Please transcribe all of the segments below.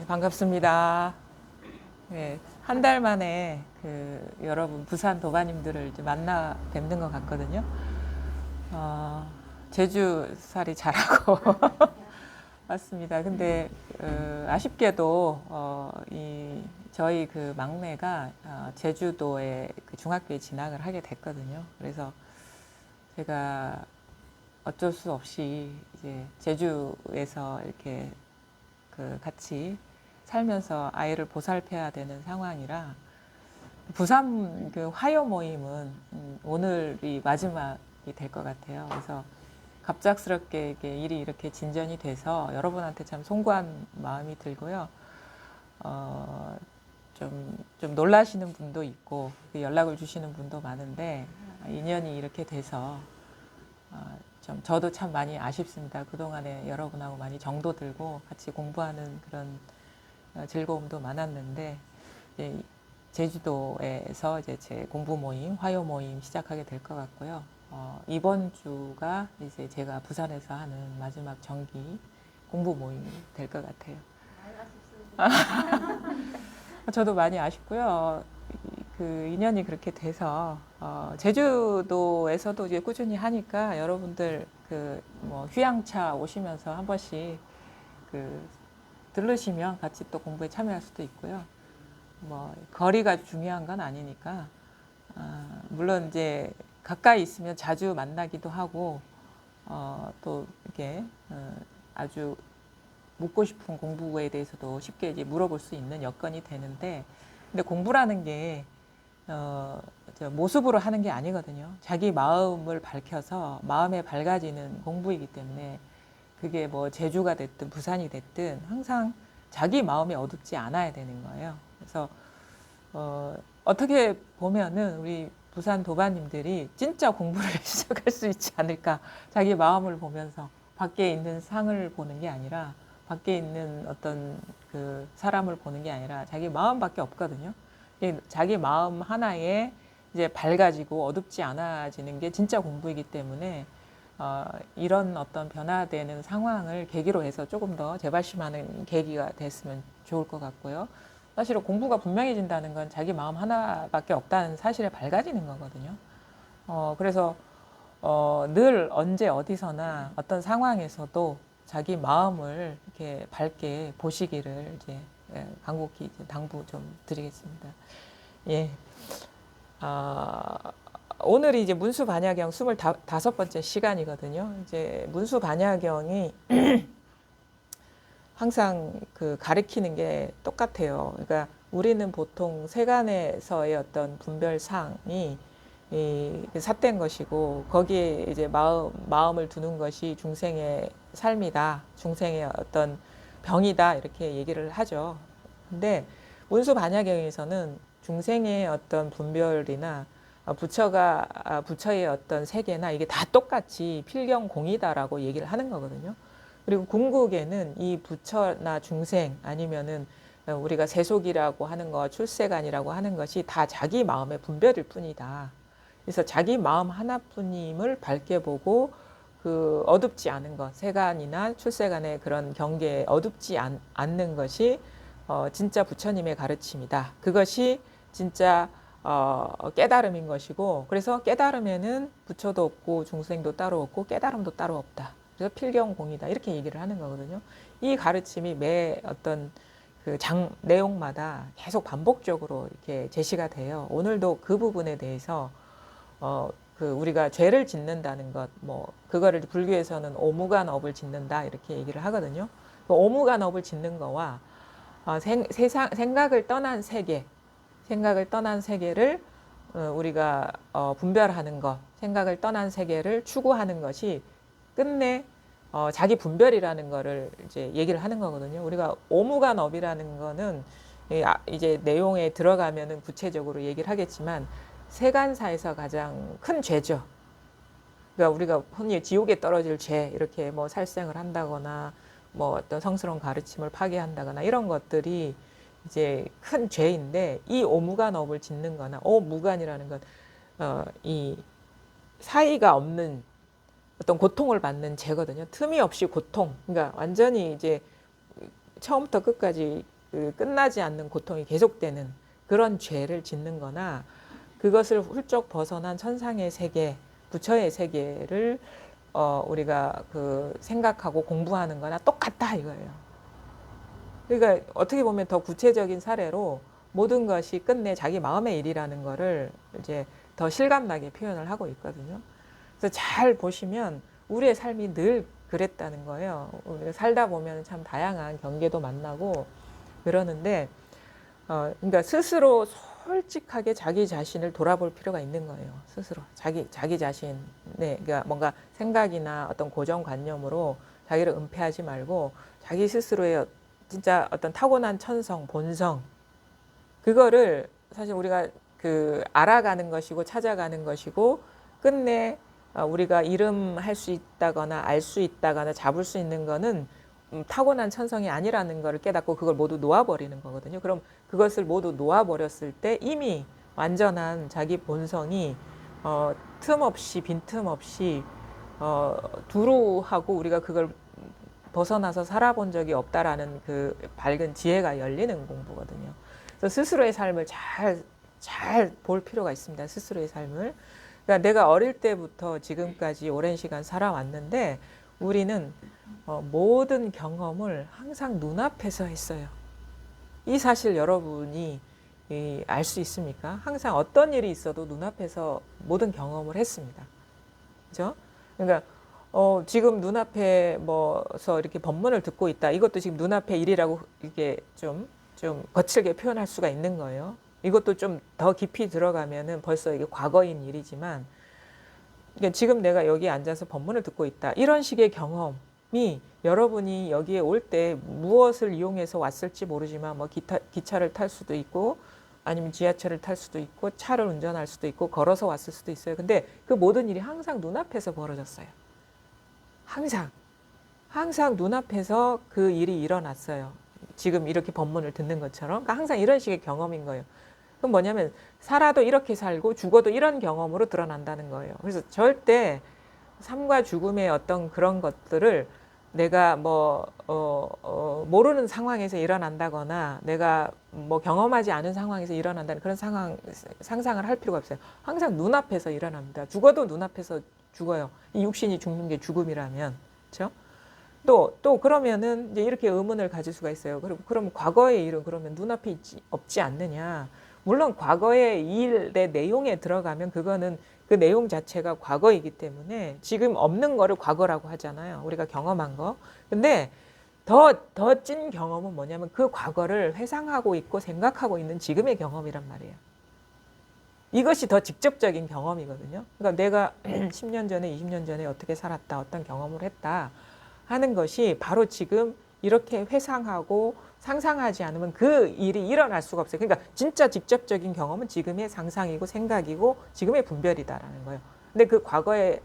반갑습니다. 네, 한 달 만에 여러분 부산 도반님들을 이제 만나 뵙는 것 같거든요. 어, 제주살이 잘하고 맞습니다. 근데 아쉽게도 저희 그 막내가 제주도에 그 중학교에 진학을 하게 됐거든요. 그래서 제가 어쩔 수 없이 이제 제주에서 이렇게 같이 살면서 아이를 보살펴야 되는 상황이라 부산 그 화요 모임은 오늘이 마지막이 될 것 같아요. 그래서 갑작스럽게 이게 일이 이렇게 진전이 돼서 여러분한테 참 송구한 마음이 들고요. 어, 좀 놀라시는 분도 있고 연락을 주시는 분도 많은데 인연이 이렇게 돼서 좀 저도 참 많이 아쉽습니다. 그동안에 여러분하고 많이 정도 들고 같이 공부하는 그런 즐거움도 많았는데 이제 제주도에서 이제 제 공부 모임, 화요 모임 시작하게 될 것 같고요. 이번 주가 이제 제가 부산에서 하는 마지막 정기 공부 모임이 될 것 같아요. 저도 많이 아쉽고요. 그 인연이 그렇게 돼서 제주도에서도 이제 꾸준히 하니까 여러분들 뭐 휴양차 오시면서 한 번씩 들르시면 같이 또 공부에 참여할 수도 있고요. 뭐 거리가 중요한 건 아니니까 물론 이제 가까이 있으면 자주 만나기도 하고 또 이렇게 아주 묻고 싶은 공부에 대해서도 쉽게 이제 물어볼 수 있는 여건이 되는데 근데 공부라는 게 모습으로 하는 게 아니거든요. 자기 마음을 밝혀서 마음에 밝아지는 공부이기 때문에 그게 뭐 제주가 됐든 부산이 됐든 항상 자기 마음이 어둡지 않아야 되는 거예요. 그래서 어떻게 보면은 우리 부산 도반님들이 진짜 공부를 시작할 수 있지 않을까. 자기 마음을 보면서 밖에 있는 상을 보는 게 아니라 밖에 있는 어떤 그 사람을 보는 게 아니라 자기 마음밖에 없거든요. 자기 마음 하나에 이제 밝아지고 어둡지 않아지는 게 진짜 공부이기 때문에 이런 어떤 변화되는 상황을 계기로 해서 조금 더 재발심하는 계기가 됐으면 좋을 것 같고요. 사실은 공부가 분명해진다는 건 자기 마음 하나밖에 없다는 사실에 밝아지는 거거든요. 그래서 늘 언제 어디서나 어떤 상황에서도 자기 마음을 이렇게 밝게 보시기를 이제 간곡히 이제 당부 좀 드리겠습니다. 예. 오늘이 이제 문수 반야경 25번째 시간이거든요. 이제 문수 반야경이 항상 가리키는 게 똑같아요. 그러니까 우리는 보통 세간에서의 어떤 분별상이 삿된 것이고 거기에 이제 마음을 두는 것이 중생의 삶이다. 중생의 어떤 병이다. 이렇게 얘기를 하죠. 근데 문수 반야경에서는 중생의 어떤 분별이나 부처의 어떤 세계나 이게 다 똑같이 필경공이다라고 얘기를 하는 거거든요. 그리고 궁극에는 이 부처나 중생 아니면은 우리가 세속이라고 하는 거, 출세간이라고 하는 것이 다 자기 마음의 분별일 뿐이다. 그래서 자기 마음 하나뿐임을 밝게 보고 어둡지 않은 것, 세간이나 출세간의 그런 경계에 어둡지 않는 것이 진짜 부처님의 가르침이다. 그것이 진짜 깨달음인 것이고 그래서 깨달음에는 부처도 없고 중생도 따로 없고 깨달음도 따로 없다. 그래서 필경공이다. 이렇게 얘기를 하는 거거든요. 이 가르침이 매 어떤 내용마다 계속 반복적으로 이렇게 제시가 돼요. 오늘도 그 부분에 대해서 우리가 죄를 짓는다는 것, 뭐 그거를 불교에서는 오무간업을 짓는다 이렇게 얘기를 하거든요. 오무간업을 짓는 거와 생각을 떠난 세계를 우리가 분별하는 것, 생각을 떠난 세계를 추구하는 것이 끝내 자기 분별이라는 거를 이제 얘기를 하는 거거든요. 우리가 오무간업이라는 거는 이제 내용에 들어가면은 구체적으로 얘기를 하겠지만 세간사에서 가장 큰 죄죠. 그러니까 우리가 흔히 지옥에 떨어질 죄 이렇게 뭐 살생을 한다거나 뭐 어떤 성스러운 가르침을 파괴한다거나 이런 것들이 이제 큰 죄인데 이 오무간업을 짓는 거나 오무간이라는 건 이 사이가 없는 어떤 고통을 받는 죄거든요. 틈이 없이 고통. 그러니까 완전히 이제 처음부터 끝까지 그 끝나지 않는 고통이 계속되는 그런 죄를 짓는 거나 그것을 훌쩍 벗어난 천상의 세계, 부처의 세계를 우리가 그 생각하고 공부하는 거나 똑같다 이거예요. 그러니까 어떻게 보면 더 구체적인 사례로 모든 것이 끝내 자기 마음의 일이라는 거를 이제 더 실감나게 표현을 하고 있거든요. 그래서 잘 보시면 우리의 삶이 늘 그랬다는 거예요. 우리가 살다 보면 참 다양한 경계도 만나고 그러는데, 그러니까 스스로 솔직하게 자기 자신을 돌아볼 필요가 있는 거예요. 스스로 자기 자신의 그러니까 뭔가 생각이나 어떤 고정관념으로 자기를 은폐하지 말고 자기 스스로의 진짜 어떤 타고난 천성, 본성 그거를 사실 우리가 그 알아가는 것이고 찾아가는 것이고 끝내 우리가 이름할 수 있다거나 알 수 있다거나 잡을 수 있는 거는 타고난 천성이 아니라는 것을 깨닫고 그걸 모두 놓아버리는 거거든요. 그럼 그것을 모두 놓아버렸을 때 이미 완전한 자기 본성이 틈없이 빈틈없이 두루하고 우리가 그걸 벗어나서 살아본 적이 없다라는 그 밝은 지혜가 열리는 공부거든요. 그래서 스스로의 삶을 잘 볼 필요가 있습니다. 스스로의 삶을. 그러니까 내가 어릴 때부터 지금까지 오랜 시간 살아왔는데 우리는 모든 경험을 항상 눈앞에서 했어요. 이 사실 여러분이 알 수 있습니까? 항상 어떤 일이 있어도 눈앞에서 모든 경험을 했습니다. 그죠? 그러니까 지금 눈앞에 뭐서 이렇게 법문을 듣고 있다. 이것도 지금 눈앞의 일이라고 이게 좀 거칠게 표현할 수가 있는 거예요. 이것도 좀 더 깊이 들어가면은 벌써 이게 과거인 일이지만, 그러니까 지금 내가 여기 앉아서 법문을 듣고 있다. 이런 식의 경험이 여러분이 여기에 올 때 무엇을 이용해서 왔을지 모르지만 뭐 기차를 탈 수도 있고 아니면 지하철을 탈 수도 있고 차를 운전할 수도 있고 걸어서 왔을 수도 있어요. 근데 그 모든 일이 항상 눈앞에서 벌어졌어요. 항상 눈앞에서 그 일이 일어났어요. 지금 이렇게 법문을 듣는 것처럼. 그러니까 항상 이런 식의 경험인 거예요. 그럼 뭐냐면 살아도 이렇게 살고 죽어도 이런 경험으로 드러난다는 거예요. 그래서 절대 삶과 죽음의 어떤 그런 것들을 내가 모르는 상황에서 일어난다거나 내가 뭐 경험하지 않은 상황에서 일어난다는 그런 상상을 할 필요가 없어요. 항상 눈앞에서 일어납니다. 죽어도 눈앞에서 죽어요. 이 육신이 죽는 게 죽음이라면. 그렇죠? 또 그러면은 이제 이렇게 의문을 가질 수가 있어요. 그럼 과거의 일은 그러면 눈앞에 없지 않느냐? 물론 과거의 일의 내용에 들어가면 그거는 그 내용 자체가 과거이기 때문에 지금 없는 거를 과거라고 하잖아요. 우리가 경험한 거. 근데 더 찐 경험은 뭐냐면 그 과거를 회상하고 있고 생각하고 있는 지금의 경험이란 말이에요. 이것이 더 직접적인 경험이거든요. 그러니까 내가 10년 전에, 20년 전에 어떻게 살았다, 어떤 경험을 했다 하는 것이 바로 지금 이렇게 회상하고 상상하지 않으면 그 일이 일어날 수가 없어요. 그러니까 진짜 직접적인 경험은 지금의 상상이고 생각이고 지금의 분별이다라는 거예요. 근데 그 과거의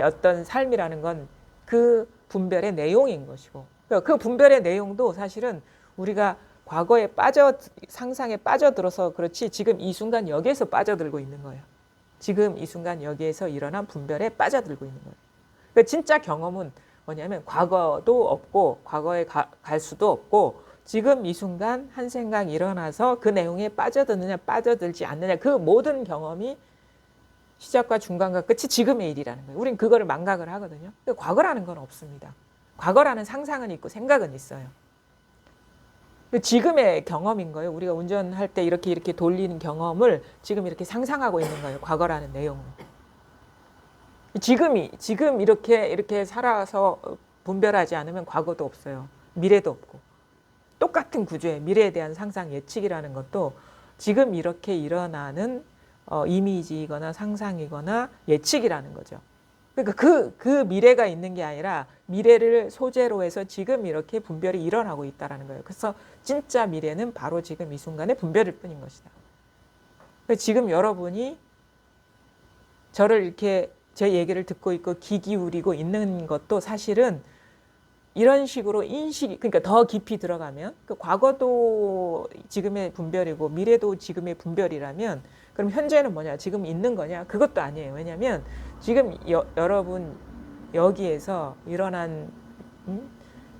어떤 삶이라는 건 그 분별의 내용인 것이고 그러니까 그 분별의 내용도 사실은 우리가 과거에 상상에 빠져들어서 그렇지 지금 이 순간 여기에서 빠져들고 있는 거예요. 지금 이 순간 여기에서 일어난 분별에 빠져들고 있는 거예요. 그러니까 진짜 경험은 뭐냐면 과거도 없고 과거에 갈 수도 없고 지금 이 순간 한 생각 일어나서 그 내용에 빠져드느냐 빠져들지 않느냐 그 모든 경험이 시작과 중간과 끝이 지금의 일이라는 거예요. 우린 그거를 망각을 하거든요. 과거라는 건 없습니다. 과거라는 상상은 있고 생각은 있어요. 지금의 경험인 거예요. 우리가 운전할 때 이렇게 돌리는 경험을 지금 이렇게 상상하고 있는 거예요. 과거라는 내용은. 지금 이렇게 살아서 분별하지 않으면 과거도 없어요. 미래도 없고. 똑같은 구조의 미래에 대한 상상 예측이라는 것도 지금 이렇게 일어나는 이미지이거나 상상이거나 예측이라는 거죠. 그러니까 그 미래가 있는 게 아니라 미래를 소재로 해서 지금 이렇게 분별이 일어나고 있다는 거예요. 그래서 진짜 미래는 바로 지금 이 순간의 분별일 뿐인 것이다. 지금 여러분이 저를 이렇게 제 얘기를 듣고 있고 귀 기울이고 있는 것도 사실은 이런 식으로 그러니까 더 깊이 들어가면 과거도 지금의 분별이고 미래도 지금의 분별이라면 그럼 현재는 뭐냐? 지금 있는 거냐? 그것도 아니에요. 왜냐하면 지금 여러분 여기에서 일어난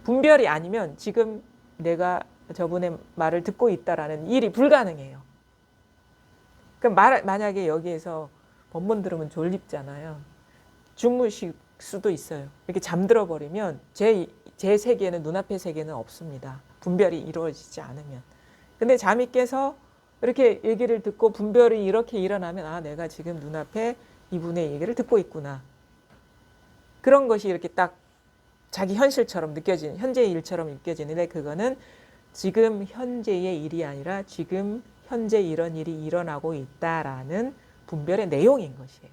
분별이 아니면 지금 내가 저분의 말을 듣고 있다라는 일이 불가능해요. 그럼 만약에 여기에서 법문 들으면 졸립잖아요. 주무실 수도 있어요. 이렇게 잠들어 버리면 제 세계는, 눈앞의 세계는 없습니다. 분별이 이루어지지 않으면. 근데 잠이 깨서 이렇게 얘기를 듣고 분별이 이렇게 일어나면, 아, 내가 지금 눈앞에 이분의 얘기를 듣고 있구나. 그런 것이 이렇게 딱 자기 현실처럼 느껴지는, 현재의 일처럼 느껴지는데, 그거는 지금 현재의 일이 아니라 지금 현재 이런 일이 일어나고 있다라는 분별의 내용인 것이에요.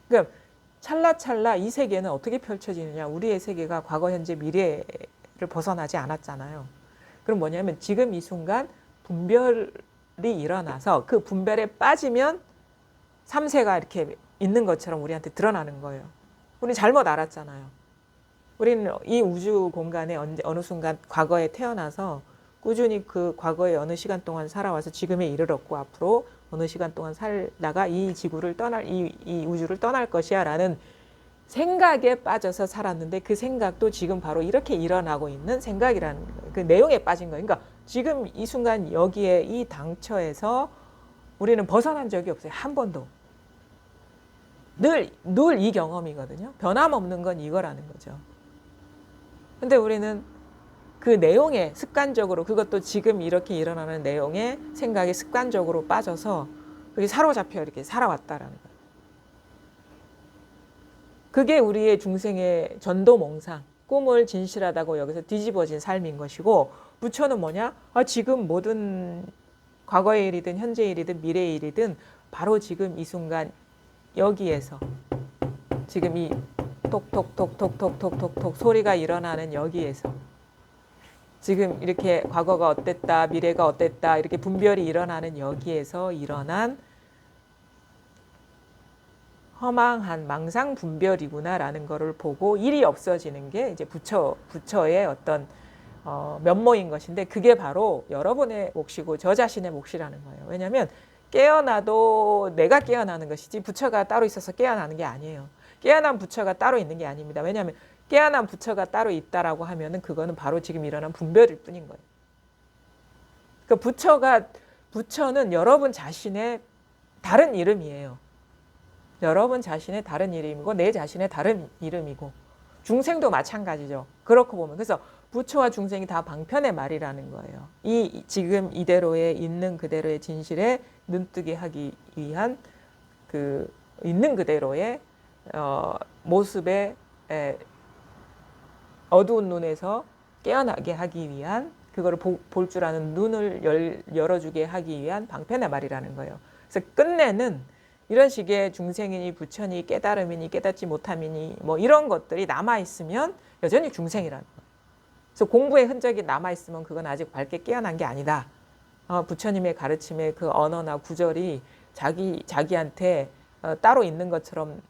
그러니까 찰나찰나 이 세계는 어떻게 펼쳐지느냐. 우리의 세계가 과거, 현재, 미래를 벗어나지 않았잖아요. 그럼 뭐냐면 지금 이 순간 분별이 일어나서 그 분별에 빠지면 삼세가 이렇게 있는 것처럼 우리한테 드러나는 거예요. 우리는 잘못 알았잖아요. 우리는 이 우주 공간에 어느 순간 과거에 태어나서 꾸준히 그 과거에 어느 시간 동안 살아와서 지금에 이르렀고, 앞으로 어느 시간 동안 살다가 이 지구를 이 우주를 떠날 것이야 라는 생각에 빠져서 살았는데, 그 생각도 지금 바로 이렇게 일어나고 있는 생각이라는 그 내용에 빠진 거예요. 그러니까 지금 이 순간 여기에 이 당처에서 우리는 벗어난 적이 없어요. 한 번도. 늘 이 경험이거든요. 변함없는 건 이거라는 거죠. 근데 우리는 그 내용에 습관적으로, 그것도 지금 이렇게 일어나는 내용에 생각에 습관적으로 빠져서 그게 사로잡혀 이렇게 살아왔다라는 거예요. 그게 우리의 중생의 전도몽상, 꿈을 진실하다고 여기서 뒤집어진 삶인 것이고, 부처는 뭐냐? 아, 지금 모든 과거의 일이든 현재의 일이든 미래의 일이든 바로 지금 이 순간 여기에서 지금 이 톡톡톡톡톡톡톡 소리가 일어나는 여기에서 지금 이렇게 과거가 어땠다, 미래가 어땠다 이렇게 분별이 일어나는 여기에서 일어난 허망한 망상 분별이구나라는 것을 보고 일이 없어지는 게 이제 부처의 어떤 면모인 것인데, 그게 바로 여러분의 몫이고 저 자신의 몫이라는 거예요. 왜냐하면 깨어나도 내가 깨어나는 것이지 부처가 따로 있어서 깨어나는 게 아니에요. 깨어난 부처가 따로 있는 게 아닙니다. 왜냐하면 깨어난 부처가 따로 있다라고 하면은 그거는 바로 지금 일어난 분별일 뿐인 거예요. 그러니까 부처는 여러분 자신의 다른 이름이에요. 여러분 자신의 다른 이름이고 내 자신의 다른 이름이고, 중생도 마찬가지죠. 그렇고 보면. 그래서 부처와 중생이 다 방편의 말이라는 거예요. 이 지금 이대로의 있는 그대로의 진실에 눈뜨게 하기 위한 그 있는 그대로의 모습에 어두운 눈에서 깨어나게 하기 위한, 그거를 볼 줄 아는 눈을 열어주게 하기 위한 방편의 말이라는 거예요. 그래서 끝내는 이런 식의 중생이니 부처니 깨달음이니 깨닫지 못함이니 뭐 이런 것들이 남아있으면 여전히 중생이라는 거예요. 그래서 공부의 흔적이 남아있으면 그건 아직 밝게 깨어난 게 아니다. 부처님의 가르침의 그 언어나 구절이 자기한테 따로 있는 것처럼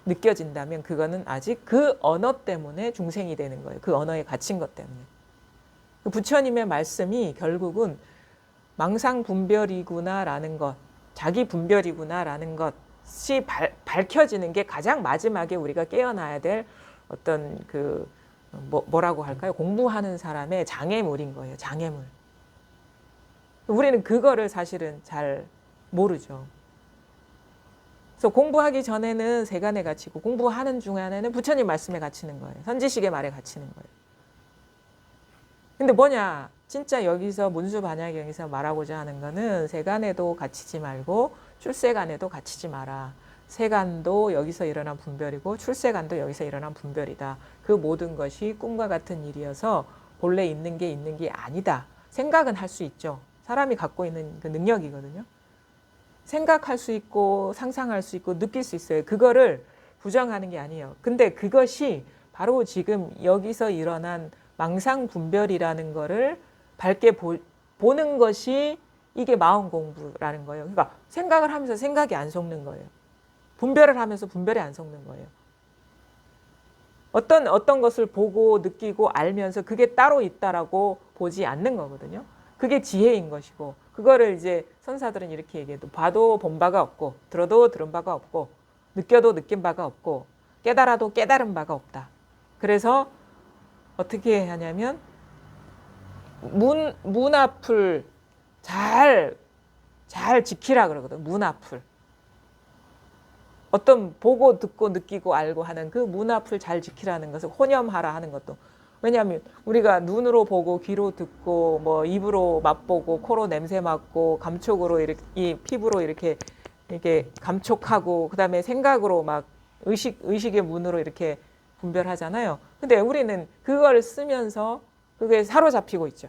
느껴진다면 그거는 아직 그 언어 때문에 중생이 되는 거예요. 그 언어에 갇힌 것 때문에. 부처님의 말씀이 결국은 망상 분별이구나라는 것, 자기 분별이구나라는 것이 밝혀지는 게 가장 마지막에 우리가 깨어나야 될 어떤 그 뭐라고 할까요? 공부하는 사람의 장애물인 거예요. 장애물. 우리는 그거를 사실은 잘 모르죠. 그래서 공부하기 전에는 세간에 갇히고 공부하는 중간에는 부처님 말씀에 갇히는 거예요. 선지식의 말에 갇히는 거예요. 근데 뭐냐? 진짜 여기서 문수반야경에서 말하고자 하는 거는 세간에도 갇히지 말고 출세간에도 갇히지 마라. 세간도 여기서 일어난 분별이고 출세간도 여기서 일어난 분별이다. 그 모든 것이 꿈과 같은 일이어서 본래 있는 게 아니다. 생각은 할 수 있죠. 사람이 갖고 있는 그 능력이거든요. 생각할 수 있고 상상할 수 있고 느낄 수 있어요. 그거를 부정하는 게 아니에요. 근데 그것이 바로 지금 여기서 일어난 망상 분별이라는 거를 밝게 보는 것이 이게 마음 공부라는 거예요. 그러니까 생각을 하면서 생각이 안 속는 거예요. 분별을 하면서 분별이 안 속는 거예요. 어떤 것을 보고 느끼고 알면서 그게 따로 있다라고 보지 않는 거거든요. 그게 지혜인 것이고, 그거를 이제 선사들은 이렇게 얘기해도 봐도 본 바가 없고, 들어도 들은 바가 없고, 느껴도 느낀 바가 없고, 깨달아도 깨달은 바가 없다. 그래서 어떻게 하냐면 문 앞을 잘 지키라 그러거든. 문 앞을. 어떤 보고 듣고 느끼고 알고 하는 그 문 앞을 잘 지키라는 것을 혼념하라 하는 것도. 왜냐하면 우리가 눈으로 보고 귀로 듣고 뭐 입으로 맛보고 코로 냄새 맡고 감촉으로 이렇게 이 피부로 이렇게 감촉하고 그다음에 생각으로 막 의식의 문으로 이렇게 분별하잖아요. 근데 우리는 그걸 쓰면서 그게 사로잡히고 있죠.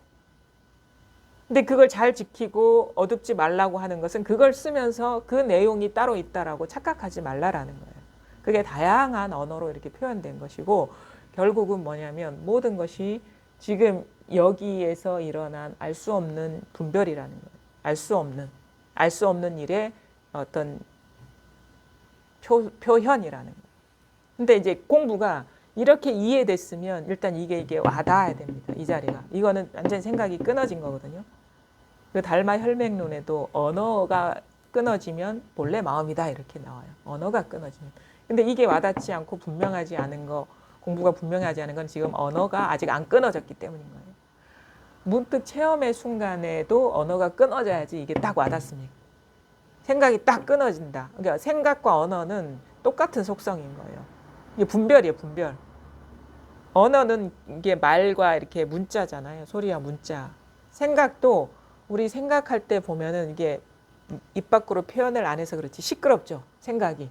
근데 그걸 잘 지키고 어둡지 말라고 하는 것은 그걸 쓰면서 그 내용이 따로 있다라고 착각하지 말라라는 거예요. 그게 다양한 언어로 이렇게 표현된 것이고 결국은 뭐냐면 모든 것이 지금 여기에서 일어난 알 수 없는 분별이라는 거예요. 알 수 없는 일의 어떤 표현이라는 거예요. 근데 이제 공부가 이렇게 이해됐으면 일단 이게 와닿아야 됩니다. 이 자리가. 이거는 완전 생각이 끊어진 거거든요. 그 달마 혈맹론에도 언어가 끊어지면 본래 마음이다 이렇게 나와요. 언어가 끊어지면. 근데 이게 와닿지 않고 분명하지 않은 거, 공부가 분명하지 않은 건 지금 언어가 아직 안 끊어졌기 때문인 거예요. 문득 체험의 순간에도 언어가 끊어져야지 이게 딱 와닿습니다. 생각이 딱 끊어진다. 그러니까 생각과 언어는 똑같은 속성인 거예요. 이게 분별이에요, 분별. 언어는 이게 말과 이렇게 문자잖아요. 소리와 문자. 생각도 우리 생각할 때 보면은 이게 입 밖으로 표현을 안 해서 그렇지 시끄럽죠. 생각이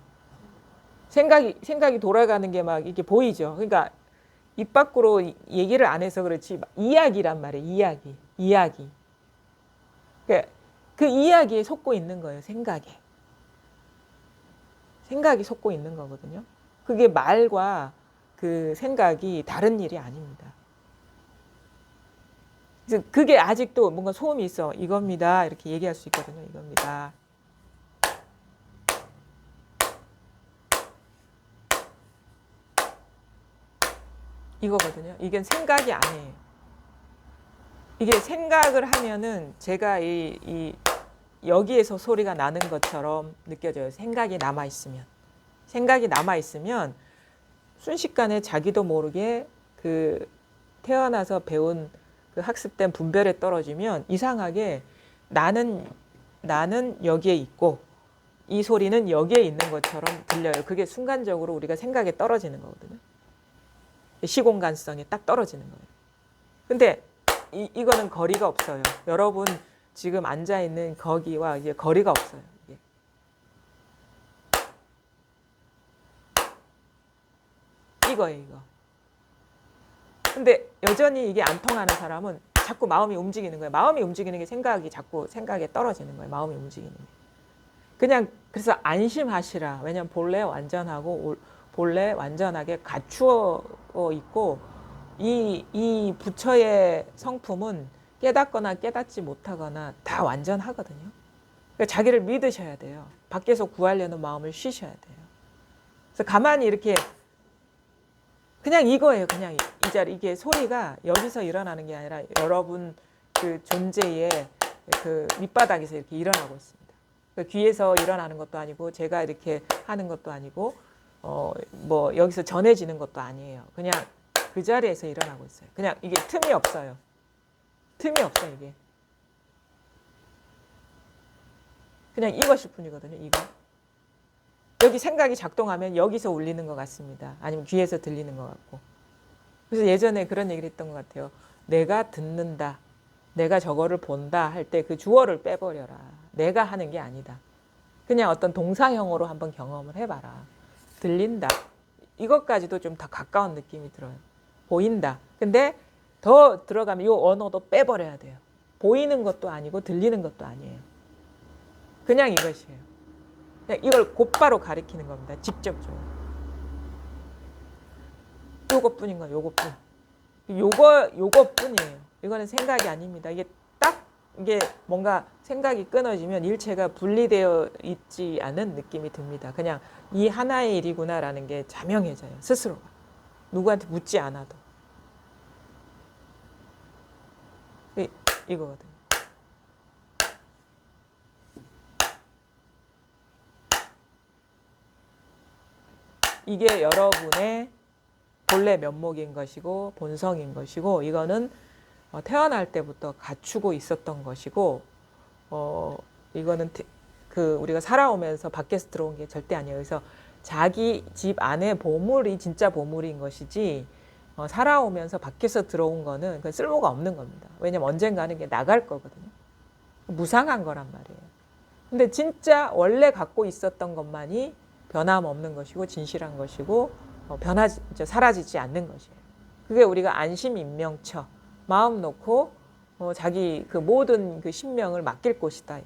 돌아가는 게 막 이게 보이죠. 그러니까 입 밖으로 얘기를 안 해서 그렇지 이야기란 말이에요. 이야기. 그러니까 그 이야기에 속고 있는 거예요. 생각이 속고 있는 거거든요. 그게 말과 그 생각이 다른 일이 아닙니다. 그래서 그게 아직도 뭔가 소음이 있어. 이겁니다. 이렇게 얘기할 수 있거든요. 이겁니다. 이거거든요. 이게 생각이 아니에요. 이게 생각을 하면은 제가 여기에서 소리가 나는 것처럼 느껴져요. 생각이 남아있으면 순식간에 자기도 모르게 그 태어나서 배운 그 학습된 분별에 떨어지면 이상하게 나는 여기에 있고 이 소리는 여기에 있는 것처럼 들려요. 그게 순간적으로 우리가 생각에 떨어지는 거거든요. 시공간성이 딱 떨어지는 거예요. 근데 이거는 거리가 없어요. 여러분 지금 앉아 있는 거기와 이제 거리가 없어요. 이거예요, 이거. 근데 여전히 이게 안 통하는 사람은 자꾸 마음이 움직이는 거예요. 마음이 움직이는 게 자꾸 생각에 떨어지는 거예요. 마음이 움직이는 게. 그냥 그래서 안심하시라. 왜냐면 본래 완전하고 본래 완전하게 갖추어 있고 이 부처의 성품은 깨닫거나 깨닫지 못하거나 다 완전하거든요. 그러니까 자기를 믿으셔야 돼요. 밖에서 구하려는 마음을 쉬셔야 돼요. 그래서 가만히 이렇게 그냥 이거예요. 그냥 이 자리 이게 소리가 여기서 일어나는 게 아니라 여러분 그 존재의 그 밑바닥에서 이렇게 일어나고 있습니다. 그러니까 귀에서 일어나는 것도 아니고 제가 이렇게 하는 것도 아니고 뭐 여기서 전해지는 것도 아니에요. 그냥 그 자리에서 일어나고 있어요. 그냥 이게 틈이 없어요. 틈이 없어 이게. 그냥 이것일 뿐이거든요. 이거. 여기 생각이 작동하면 여기서 울리는 것 같습니다. 아니면 귀에서 들리는 것 같고. 그래서 예전에 그런 얘기를 했던 것 같아요. 내가 듣는다. 내가 저거를 본다 할 때 그 주어를 빼버려라. 내가 하는 게 아니다. 그냥 어떤 동사형으로 한번 경험을 해봐라. 들린다. 이것까지도 좀 더 가까운 느낌이 들어요. 보인다. 근데 더 들어가면 이 언어도 빼버려야 돼요. 보이는 것도 아니고 들리는 것도 아니에요. 그냥 이것이에요. 그냥 이걸 곧바로 가리키는 겁니다. 직접적으로. 요것뿐인 거예요. 요것뿐. 요것뿐이에요. 이거는 생각이 아닙니다. 이게 뭔가 생각이 끊어지면 일체가 분리되어 있지 않은 느낌이 듭니다. 그냥 이 하나의 일이구나라는 게 자명해져요. 스스로가. 누구한테 묻지 않아도. 이거거든요. 이게 여러분의 본래 면목인 것이고 본성인 것이고 이거는 태어날 때부터 갖추고 있었던 것이고, 이거는 우리가 살아오면서 밖에서 들어온 게 절대 아니에요. 그래서 자기 집 안에 보물이 진짜 보물인 것이지, 살아오면서 밖에서 들어온 거는 그 쓸모가 없는 겁니다. 왜냐면 언젠가는 이게 나갈 거거든요. 무상한 거란 말이에요. 근데 진짜 원래 갖고 있었던 것만이 변함없는 것이고 진실한 것이고 사라지지 않는 것이에요. 그게 우리가 안심인명처, 마음 놓고 자기 그 모든 그 신명을 맡길 곳이다.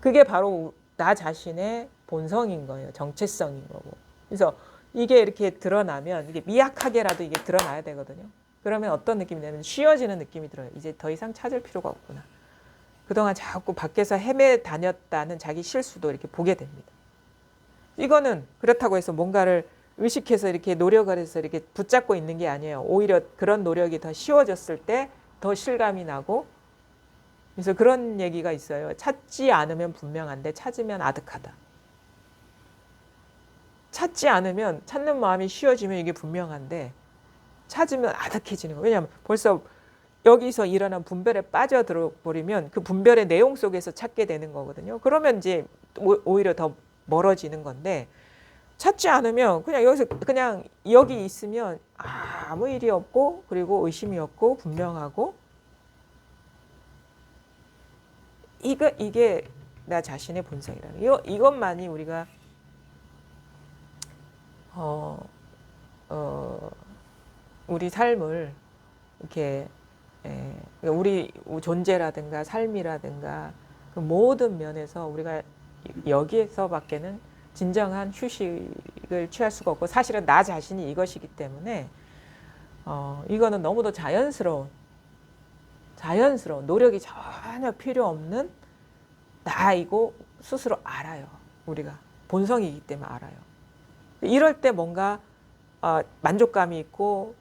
그게 바로 나 자신의 본성인 거예요. 정체성인 거고. 그래서 이게 이렇게 드러나면 이게 미약하게라도 이게 드러나야 되거든요. 그러면 어떤 느낌이 되냐면 쉬워지는 느낌이 들어요. 이제 더 이상 찾을 필요가 없구나. 그동안 자꾸 밖에서 헤매 다녔다는 자기 실수도 이렇게 보게 됩니다. 이거는 그렇다고 해서 뭔가를 의식해서 이렇게 노력을 해서 이렇게 붙잡고 있는 게 아니에요. 오히려 그런 노력이 더 쉬워졌을 때 더 실감이 나고, 그래서 그런 얘기가 있어요. 찾지 않으면 분명한데 찾으면 아득하다. 찾지 않으면 찾는 마음이 쉬워지면 이게 분명한데 찾으면 아득해지는 거예요. 왜냐하면 벌써 여기서 일어난 분별에 빠져들어 버리면 그 분별의 내용 속에서 찾게 되는 거거든요. 그러면 이제 오히려 더 멀어지는 건데, 찾지 않으면 그냥 여기 있으면 아무 일이 없고, 그리고 의심이 없고 분명하고, 이게 나 자신의 본성이라는 이것만이 우리가 우리 삶을 이렇게 우리 존재라든가 삶이라든가 그 모든 면에서 우리가 여기에서밖에는 진정한 휴식을 취할 수가 없고, 사실은 나 자신이 이것이기 때문에 이거는 너무도 자연스러운 노력이 전혀 필요 없는 나이고 스스로 알아요. 우리가 본성이기 때문에 알아요. 이럴 때 뭔가 만족감이 있고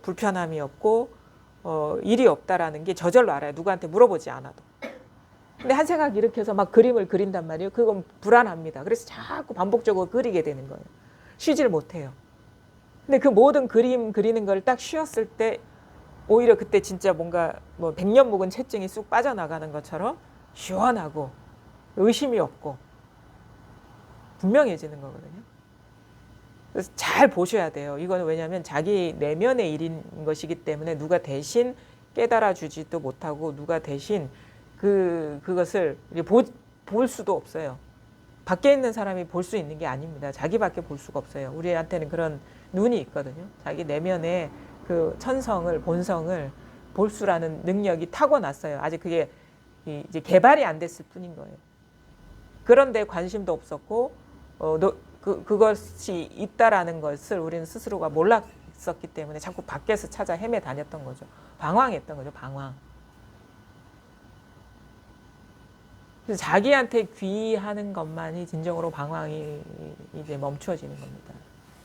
불편함이 없고 일이 없다라는 게 저절로 알아요. 누구한테 물어보지 않아도. 근데 한 생각 일으켜서 막 그림을 그린단 말이에요. 그건 불안합니다. 그래서 자꾸 반복적으로 그리게 되는 거예요. 쉬질 못해요. 근데 그 모든 그림 그리는 걸 딱 쉬었을 때 오히려 그때 진짜 뭔가 뭐 100년 묵은 채증이 쑥 빠져나가는 것처럼 시원하고 의심이 없고 분명해지는 거거든요. 그래서 잘 보셔야 돼요. 이거는 왜냐하면 자기 내면의 일인 것이기 때문에 누가 대신 깨달아 주지도 못하고 누가 대신 그것을 볼 수도 없어요. 밖에 있는 사람이 볼 수 있는 게 아닙니다. 자기밖에 볼 수가 없어요. 우리한테는 그런 눈이 있거든요. 자기 내면의 그 천성을, 본성을 볼 수라는 능력이 타고났어요. 아직 그게 이제 개발이 안 됐을 뿐인 거예요. 그런데 관심도 없었고 그것이 있다라는 것을 우리는 스스로가 몰랐었기 때문에 자꾸 밖에서 찾아 헤매 다녔던 거죠. 방황했던 거죠. 방황. 그래서 자기한테 귀의하는 것만이 진정으로 방황이 이제 멈추어지는 겁니다.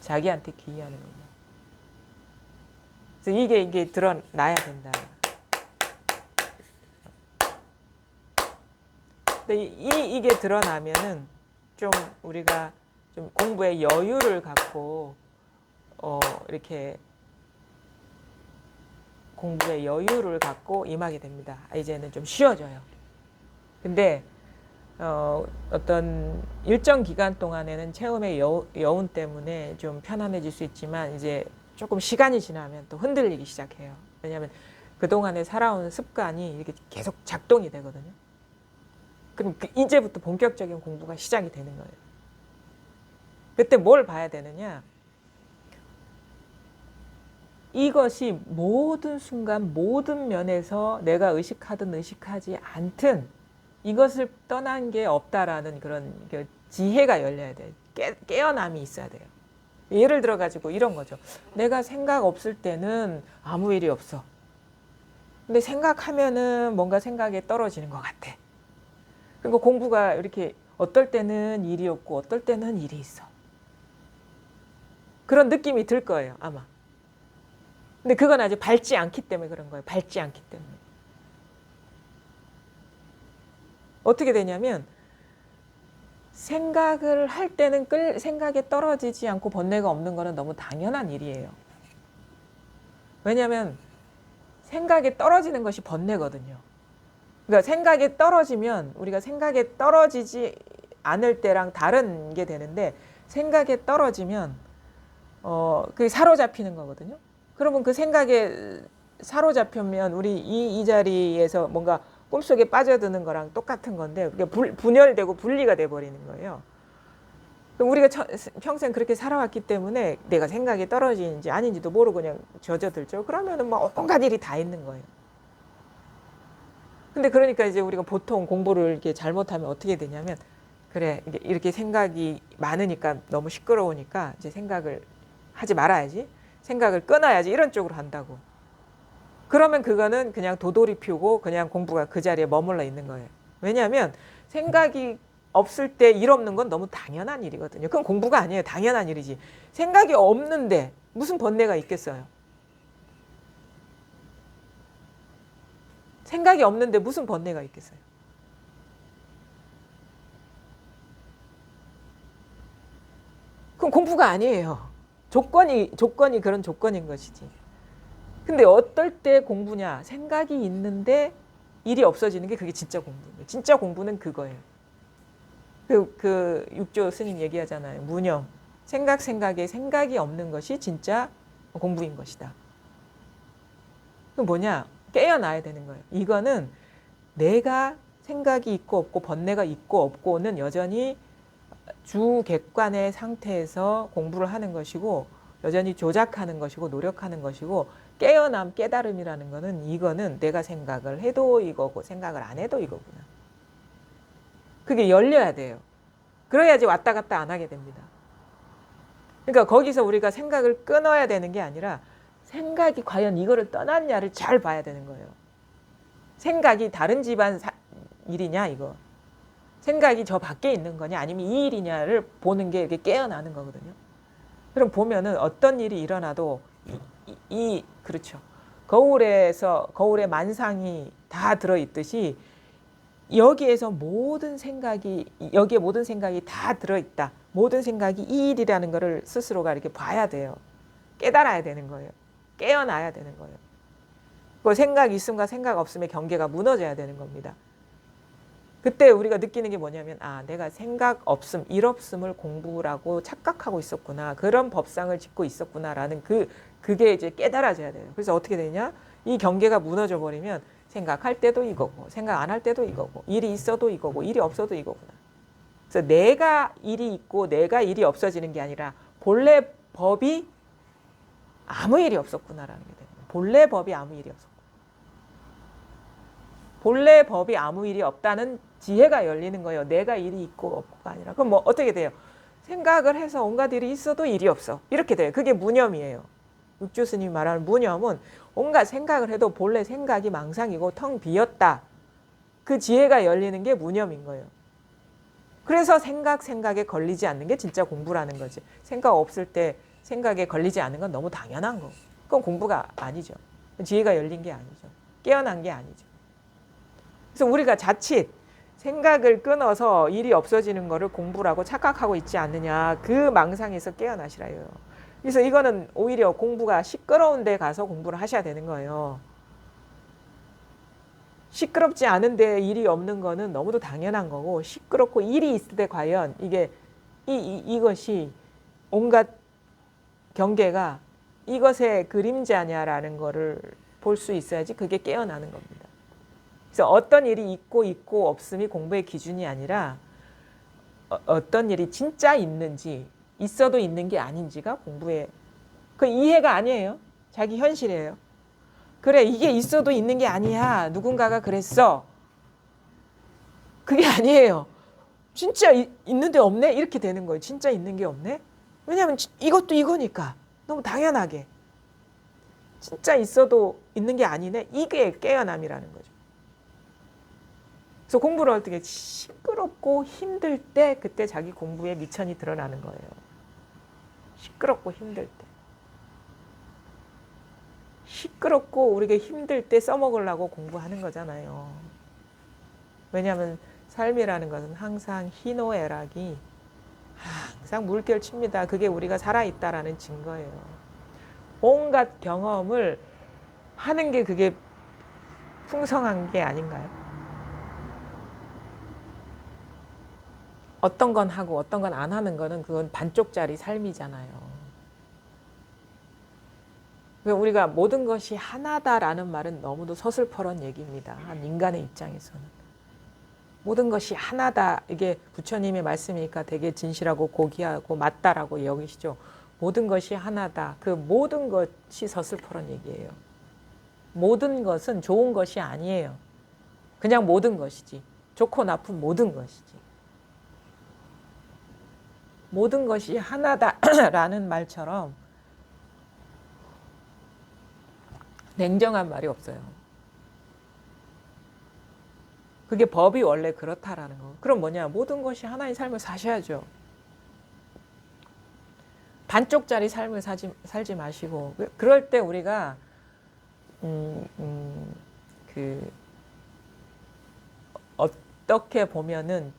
자기한테 귀의하는 겁니다. 그래서 이게 드러나야 된다. 근데 이게 드러나면은 좀 우리가 좀 공부에 여유를 갖고 이렇게 공부에 여유를 갖고 임하게 됩니다. 이제는 좀 쉬워져요. 근데 어떤 일정 기간 동안에는 체험의 여운 때문에 좀 편안해질 수 있지만 이제 조금 시간이 지나면 또 흔들리기 시작해요. 왜냐하면 그동안에 살아온 습관이 이렇게 계속 작동이 되거든요. 그럼 이제부터 본격적인 공부가 시작이 되는 거예요. 그때 뭘 봐야 되느냐? 이것이 모든 순간 모든 면에서 내가 의식하든 의식하지 않든 이것을 떠난 게 없다라는 그런 지혜가 열려야 돼요. 깨어남이 있어야 돼요. 예를 들어 가지고 이런 거죠. 내가 생각 없을 때는 아무 일이 없어. 근데 생각하면은 뭔가 생각에 떨어지는 것 같아. 그리고 공부가 이렇게 어떨 때는 일이 없고 어떨 때는 일이 있어. 그런 느낌이 들 거예요, 아마. 근데 그건 아직 밝지 않기 때문에 그런 거예요. 밝지 않기 때문에. 어떻게 되냐면 생각을 할 때는 생각에 떨어지지 않고 번뇌가 없는 거는 너무 당연한 일이에요. 왜냐하면 생각에 떨어지는 것이 번뇌거든요. 그러니까 생각에 떨어지면 우리가 생각에 떨어지지 않을 때랑 다른 게 되는데 생각에 떨어지면 그게 사로잡히는 거거든요. 그러면 그 생각에 사로잡히면 우리 이 자리에서 뭔가 꿈속에 빠져드는 거랑 똑같은 건데 그게 분열되고 분리가 돼 버리는 거예요. 우리가 평생 그렇게 살아왔기 때문에 내가 생각이 떨어지는지 아닌지도 모르고 그냥 젖어들죠. 그러면은 뭐 온갖 일이 다 있는 거예요. 근데 그러니까 이제 우리가 보통 공부를 이렇게 잘못하면 어떻게 되냐면 그래 이렇게 생각이 많으니까 너무 시끄러우니까 이제 생각을 하지 말아야지, 생각을 끊어야지 이런 쪽으로 한다고. 그러면 그거는 그냥 도돌이 피우고 그냥 공부가 그 자리에 머물러 있는 거예요. 왜냐하면 생각이 없을 때 일 없는 건 너무 당연한 일이거든요. 그건 공부가 아니에요. 당연한 일이지. 생각이 없는데 무슨 번뇌가 있겠어요. 생각이 없는데 무슨 번뇌가 있겠어요. 그럼 공부가 아니에요. 조건이 그런 조건인 것이지. 근데 어떨 때 공부냐? 생각이 있는데 일이 없어지는 게 그게 진짜 공부예요. 진짜 공부는 그거예요. 그 육조 스님 얘기하잖아요. 무념. 생각에 생각이 없는 것이 진짜 공부인 것이다. 그럼 뭐냐? 깨어나야 되는 거예요. 이거는 내가 생각이 있고 없고 번뇌가 있고 없고는 여전히 주객관의 상태에서 공부를 하는 것이고 여전히 조작하는 것이고 노력하는 것이고 깨달음이라는 거는 이거는 내가 생각을 해도 이거고 생각을 안 해도 이거구나. 그게 열려야 돼요. 그래야지 왔다 갔다 안 하게 됩니다. 그러니까 거기서 우리가 생각을 끊어야 되는 게 아니라 생각이 과연 이거를 떠났냐를 잘 봐야 되는 거예요. 생각이 다른 집안 일이냐 이거. 생각이 저 밖에 있는 거냐 아니면 이 일이냐를 보는 게 이렇게 깨어나는 거거든요. 그럼 보면은 어떤 일이 일어나도 그렇죠. 거울에 만상이 다 들어있듯이 여기에 모든 생각이 다 들어있다. 모든 생각이 이 일이라는 거를 스스로가 이렇게 봐야 돼요. 깨달아야 되는 거예요. 깨어나야 되는 거예요. 그 생각 있음과 생각 없음의 경계가 무너져야 되는 겁니다. 그때 우리가 느끼는 게 뭐냐면 내가 생각 없음, 일 없음을 공부라고 착각하고 있었구나. 그런 법상을 짓고 있었구나라는 그게 이제 깨달아져야 돼요. 그래서 어떻게 되냐? 이 경계가 무너져 버리면 생각할 때도 이거고 생각 안 할 때도 이거고 일이 있어도 이거고 일이 없어도 이거구나. 그래서 내가 일이 있고 내가 일이 없어지는 게 아니라 본래 법이 아무 일이 없었구나라는 게 돼요. 본래 법이 아무 일이 없었구나. 본래 법이 아무 일이 없다는 지혜가 열리는 거예요. 내가 일이 있고 없고가 아니라. 그럼 뭐 어떻게 돼요? 생각을 해서 온갖 일이 있어도 일이 없어. 이렇게 돼요. 그게 무념이에요. 육조 스님이 말하는 무념은 온갖 생각을 해도 본래 생각이 망상이고 텅 비었다. 그 지혜가 열리는 게 무념인 거예요. 그래서 생각에 걸리지 않는 게 진짜 공부라는 거지. 생각 없을 때 생각에 걸리지 않는 건 너무 당연한 거고. 그건 공부가 아니죠. 지혜가 열린 게 아니죠. 깨어난 게 아니죠. 그래서 우리가 자칫 생각을 끊어서 일이 없어지는 거를 공부라고 착각하고 있지 않느냐. 그 망상에서 깨어나시라요. 그래서 이거는 오히려 공부가 시끄러운 데 가서 공부를 하셔야 되는 거예요. 시끄럽지 않은데 일이 없는 거는 너무도 당연한 거고 시끄럽고 일이 있을 때 과연 이것이 온갖 경계가 이것의 그림자냐라는 거를 볼 수 있어야지 그게 깨어나는 겁니다. 그래서 어떤 일이 있고 없음이 공부의 기준이 아니라 어떤 일이 진짜 있는지 있어도 있는 게 아닌지가 공부의 그 이해가 아니에요. 자기 현실이에요. 그래 이게 있어도 있는 게 아니야. 누군가가 그랬어. 그게 아니에요. 진짜 있는데 없네? 이렇게 되는 거예요. 진짜 있는 게 없네? 왜냐하면 이것도 이거니까. 너무 당연하게. 진짜 있어도 있는 게 아니네? 이게 깨어남이라는 거죠. 그래서 공부를 할 때 시끄럽고 힘들 때 그때 자기 공부의 미천이 드러나는 거예요. 시끄럽고 힘들 때. 시끄럽고 우리가 힘들 때 써먹으려고 공부하는 거잖아요. 왜냐하면 삶이라는 것은 항상 희노애락이 항상 물결칩니다. 그게 우리가 살아있다라는 증거예요. 온갖 경험을 하는 게 그게 풍성한 게 아닌가요? 어떤 건 하고 어떤 건 안 하는 거는 그건 반쪽짜리 삶이잖아요. 그러니까 우리가 모든 것이 하나다라는 말은 너무도 서슬퍼런 얘기입니다. 한 인간의 입장에서는. 모든 것이 하나다. 이게 부처님의 말씀이니까 되게 진실하고 고귀하고 맞다라고 여기시죠. 모든 것이 하나다. 그 모든 것이 서슬퍼런 얘기예요. 모든 것은 좋은 것이 아니에요. 그냥 모든 것이지. 좋고 나쁜 모든 것이지. 모든 것이 하나다라는 말처럼 냉정한 말이 없어요. 그게 법이 원래 그렇다라는 거. 그럼 뭐냐? 모든 것이 하나의 삶을 사셔야죠. 반쪽짜리 삶을 살지 마시고. 그럴 때 우리가 그 어떻게 보면은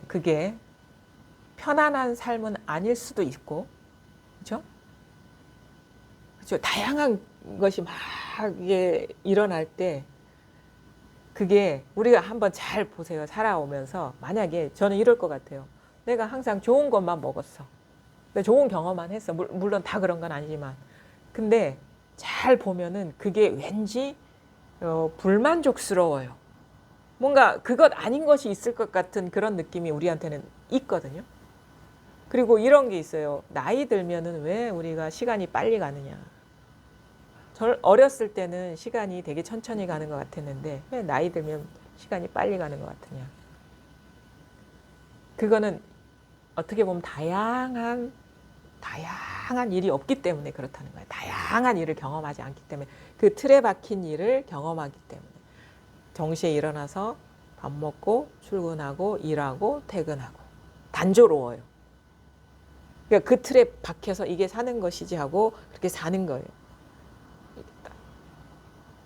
그게 편안한 삶은 아닐 수도 있고, 그렇죠? 그렇죠. 다양한 것이 막 이게 일어날 때 그게 우리가 한번 잘 보세요. 살아오면서 만약에 저는 이럴 것 같아요. 내가 항상 좋은 것만 먹었어. 내가 좋은 경험만 했어. 물론 다 그런 건 아니지만. 근데 잘 보면은 그게 왠지 불만족스러워요. 뭔가 그것 아닌 것이 있을 것 같은 그런 느낌이 우리한테는 있거든요. 그리고 이런 게 있어요. 나이 들면은 왜 우리가 시간이 빨리 가느냐. 어렸을 때는 시간이 되게 천천히 가는 것 같았는데 왜 나이 들면 시간이 빨리 가는 것 같으냐. 그거는 어떻게 보면 다양한 일이 없기 때문에 그렇다는 거예요. 다양한 일을 경험하지 않기 때문에 그 틀에 박힌 일을 경험하기 때문에 정시에 일어나서 밥 먹고 출근하고 일하고 퇴근하고 단조로워요. 그러니까 그 틀에 박혀서 이게 사는 것이지 하고 그렇게 사는 거예요.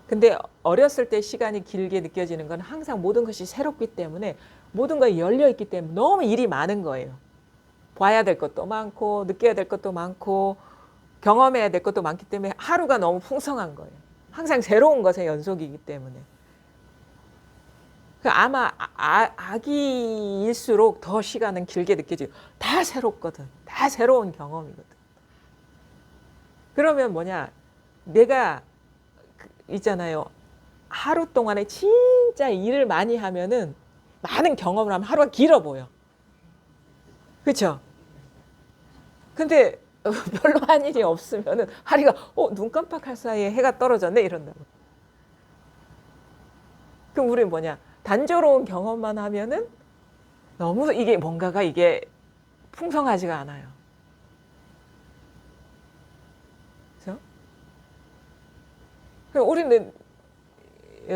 근데 어렸을 때 시간이 길게 느껴지는 건 항상 모든 것이 새롭기 때문에 모든 것이 열려 있기 때문에 너무 일이 많은 거예요. 봐야 될 것도 많고 느껴야 될 것도 많고 경험해야 될 것도 많기 때문에 하루가 너무 풍성한 거예요. 항상 새로운 것의 연속이기 때문에. 아마 아기일수록 더 시간은 길게 느껴지고 다 새롭거든. 다 새로운 경험이거든. 그러면 뭐냐? 내가 있잖아요. 하루 동안에 진짜 일을 많이 하면은 많은 경험을 하면 하루가 길어 보여. 그렇죠? 근데 별로 한 일이 없으면은 하루가 눈 깜빡할 사이에 해가 떨어졌네 이런다고. 그럼 우리 뭐냐? 단조로운 경험만 하면은 너무 이게 뭔가가 이게 풍성하지가 않아요. 그렇죠? 우리는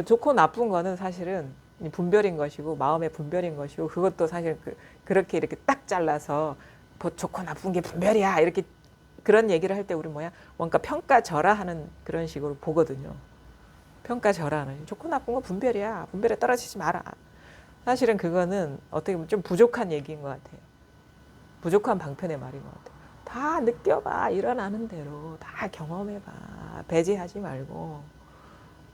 좋고 나쁜 거는 사실은 분별인 것이고 마음의 분별인 것이고 그것도 사실 그렇게 이렇게 딱 잘라서 좋고 나쁜 게 분별이야 이렇게 그런 얘기를 할 때 우리 뭐야 뭔가 평가절하하는 그런 식으로 보거든요. 평가절하는 좋고 나쁜 거 분별이야. 분별에 떨어지지 마라. 사실은 그거는 어떻게 보면 좀 부족한 얘기인 것 같아요. 부족한 방편의 말인 것 같아요. 다 느껴봐. 일어나는 대로 다 경험해봐. 배제하지 말고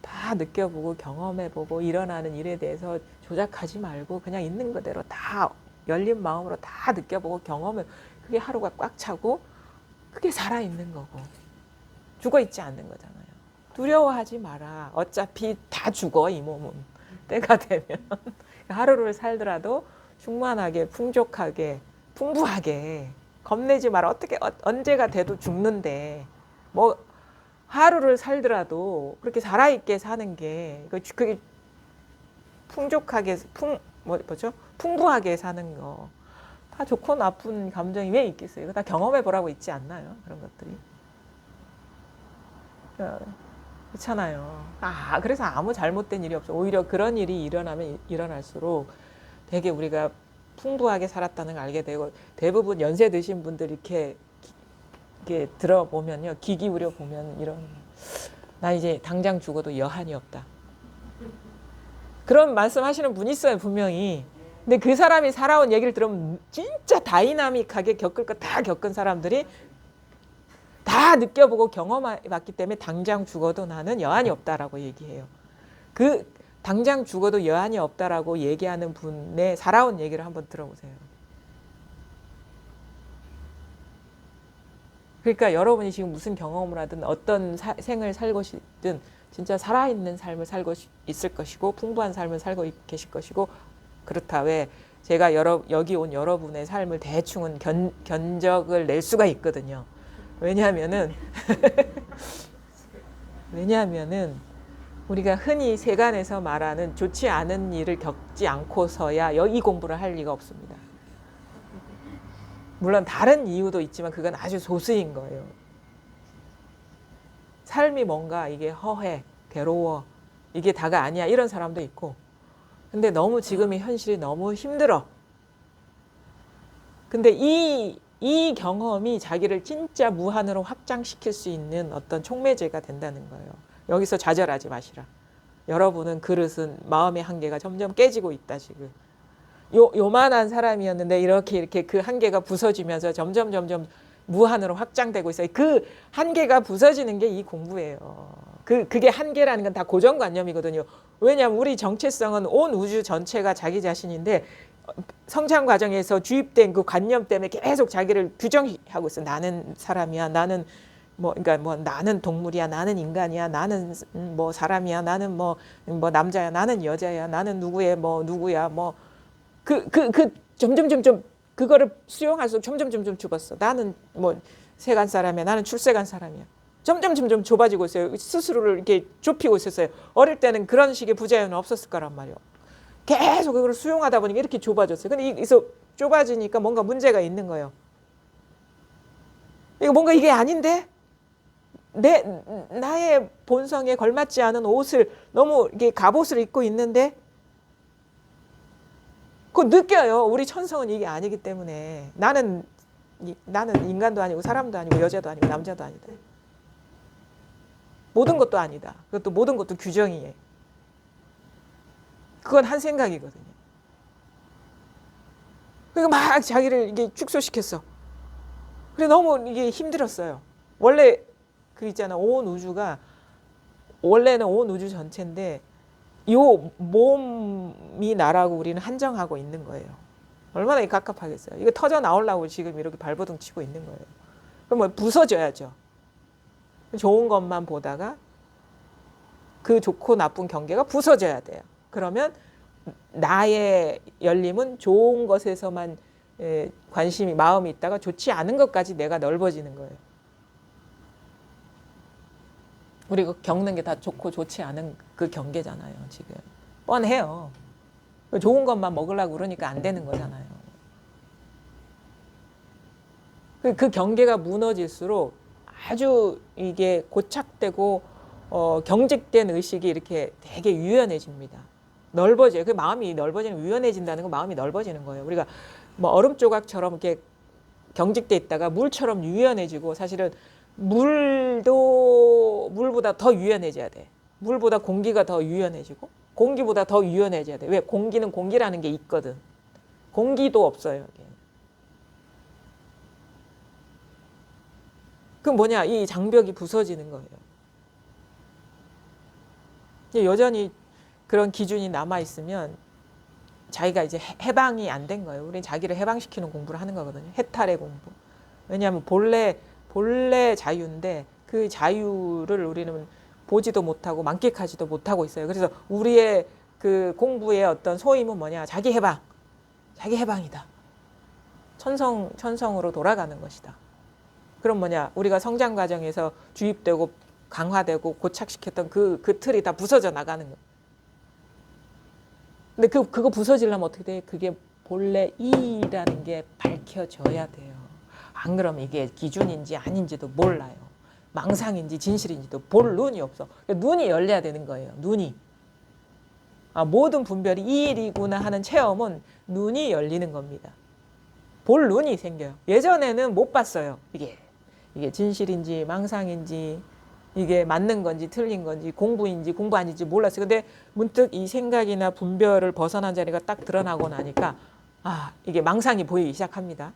다 느껴보고 경험해보고 일어나는 일에 대해서 조작하지 말고 그냥 있는 그대로 다 열린 마음으로 다 느껴보고 경험해. 그게 하루가 꽉 차고 그게 살아있는 거고 죽어있지 않는 거잖아요. 두려워하지 마라. 어차피 다 죽어 이 몸은. 때가 되면 하루를 살더라도 충만하게 풍족하게 풍부하게 겁내지 마라. 어떻게 언제가 돼도 죽는데 뭐 하루를 살더라도 그렇게 살아있게 사는 게 그게 풍족하게 풍부하게 사는 거. 다 좋고 나쁜 감정이 왜 있겠어요? 이거 다 경험해 보라고 있지 않나요? 그런 것들이. 그렇잖아요. 그래서 아무 잘못된 일이 없어. 오히려 그런 일이 일어나면 일어날수록 되게 우리가 풍부하게 살았다는 걸 알게 되고 대부분 연세 드신 분들 이렇게 들어보면요. 귀 기울여 보면 나 이제 당장 죽어도 여한이 없다. 그런 말씀하시는 분이 있어요. 분명히. 근데 그 사람이 살아온 얘기를 들으면 진짜 다이나믹하게 겪을 거 다 겪은 사람들이 다 느껴보고 경험해봤기 때문에 당장 죽어도 나는 여한이 없다라고 얘기해요. 그 당장 죽어도 여한이 없다라고 얘기하는 분의 살아온 얘기를 한번 들어보세요. 그러니까 여러분이 지금 무슨 경험을 하든 어떤 생을 살고 싶든 진짜 살아있는 삶을 살고 있을 것이고 풍부한 삶을 살고 계실 것이고 그렇다. 왜 제가 여기 온 여러분의 삶을 대충은 견적을 낼 수가 있거든요. 왜냐하면은 우리가 흔히 세간에서 말하는 좋지 않은 일을 겪지 않고서야 이 공부를 할 리가 없습니다. 물론 다른 이유도 있지만 그건 아주 소수인 거예요. 삶이 뭔가 이게 허해, 괴로워, 이게 다가 아니야 이런 사람도 있고 근데 너무 지금의 현실이 너무 힘들어. 근데 이 경험이 자기를 진짜 무한으로 확장시킬 수 있는 어떤 촉매제가 된다는 거예요. 여기서 좌절하지 마시라. 여러분은 그릇은 마음의 한계가 점점 깨지고 있다 지금. 요만한 사람이었는데 이렇게 그 한계가 부서지면서 점점 무한으로 확장되고 있어요. 그 한계가 부서지는 게 이 공부예요. 그게 한계라는 건 다 고정관념이거든요. 왜냐하면 우리 정체성은 온 우주 전체가 자기 자신인데 성장 과정에서 주입된 그 관념 때문에 계속 자기를 규정하고 있어. 나는 사람이야. 나는 그러니까 나는 동물이야. 나는 인간이야. 나는 뭐 사람이야. 나는 뭐 남자야. 나는 여자야. 나는 누구야. 점점 그거를 수용할수록 점점 죽었어. 나는 세간 사람이야. 나는 출세간 사람이야. 점점 좁아지고 있어요. 스스로를 이렇게 좁히고 있었어요. 어릴 때는 그런 식의 부자연은 없었을 거란 말이에요. 계속 그걸 수용하다 보니까 이렇게 좁아졌어요. 근데 여기서 좁아지니까 뭔가 문제가 있는 거예요. 이게 아닌데? 나의 본성에 걸맞지 않은 옷을 너무 이게 갑옷을 입고 있는데 그거 느껴요. 우리 천성은 이게 아니기 때문에 나는 인간도 아니고 사람도 아니고 여자도 아니고 남자도 아니다. 모든 것도 아니다. 그것도 모든 것도 규정이에요. 그건 한 생각이거든요. 그러니까 막 자기를 이게 축소시켰어. 그래 너무 이게 힘들었어요. 원래 그 있잖아. 온 우주가 원래는 온 우주 전체인데 요 몸이 나라고 우리는 한정하고 있는 거예요. 얼마나 갑갑하겠어요. 이거 터져 나오려고 지금 이렇게 발버둥 치고 있는 거예요. 그럼 부서져야죠. 좋은 것만 보다가 그 좋고 나쁜 경계가 부서져야 돼요. 그러면 나의 열림은 좋은 것에서만 관심이 마음이 있다가 좋지 않은 것까지 내가 넓어지는 거예요. 우리가 겪는 게 다 좋고 좋지 않은 그 경계잖아요. 지금 뻔해요. 좋은 것만 먹으려고 그러니까 안 되는 거잖아요. 그 경계가 무너질수록 아주 이게 고착되고 경직된 의식이 이렇게 되게 유연해집니다. 넓어져요. 그 마음이 넓어지는 유연해진다는 건 마음이 넓어지는 거예요. 우리가 얼음 조각처럼 이렇게 경직돼 있다가 물처럼 유연해지고 사실은 물보다 더 유연해져야 돼. 물보다 공기가 더 유연해지고 공기보다 더 유연해져야 돼. 왜? 공기는 공기라는 게 있거든. 공기도 없어요. 여기. 그럼 뭐냐? 이 장벽이 부서지는 거예요. 여전히 그런 기준이 남아있으면 자기가 이제 해방이 안 된 거예요. 우리는 자기를 해방시키는 공부를 하는 거거든요. 해탈의 공부. 왜냐하면 본래 자유인데 그 자유를 우리는 보지도 못하고 만끽하지도 못하고 있어요. 그래서 우리의 그 공부의 어떤 소임은 뭐냐? 자기 해방이다. 천성으로 돌아가는 것이다. 그럼 뭐냐? 우리가 성장 과정에서 주입되고 강화되고 고착시켰던 그 틀이 다 부서져 나가는 거예요. 근데 그거 부서지려면 어떻게 돼? 그게 본래 이라는 게 밝혀져야 돼요. 안 그러면 이게 기준인지 아닌지도 몰라요. 망상인지 진실인지도 볼 눈이 없어. 눈이 열려야 되는 거예요. 눈이. 모든 분별이 이 일이구나 하는 체험은 눈이 열리는 겁니다. 볼 눈이 생겨요. 예전에는 못 봤어요. 이게 진실인지 망상인지 이게 맞는 건지 틀린 건지 공부인지 공부 아닌지 몰랐어요. 근데 문득 이 생각이나 분별을 벗어난 자리가 딱 드러나고 나니까 이게 망상이 보이기 시작합니다.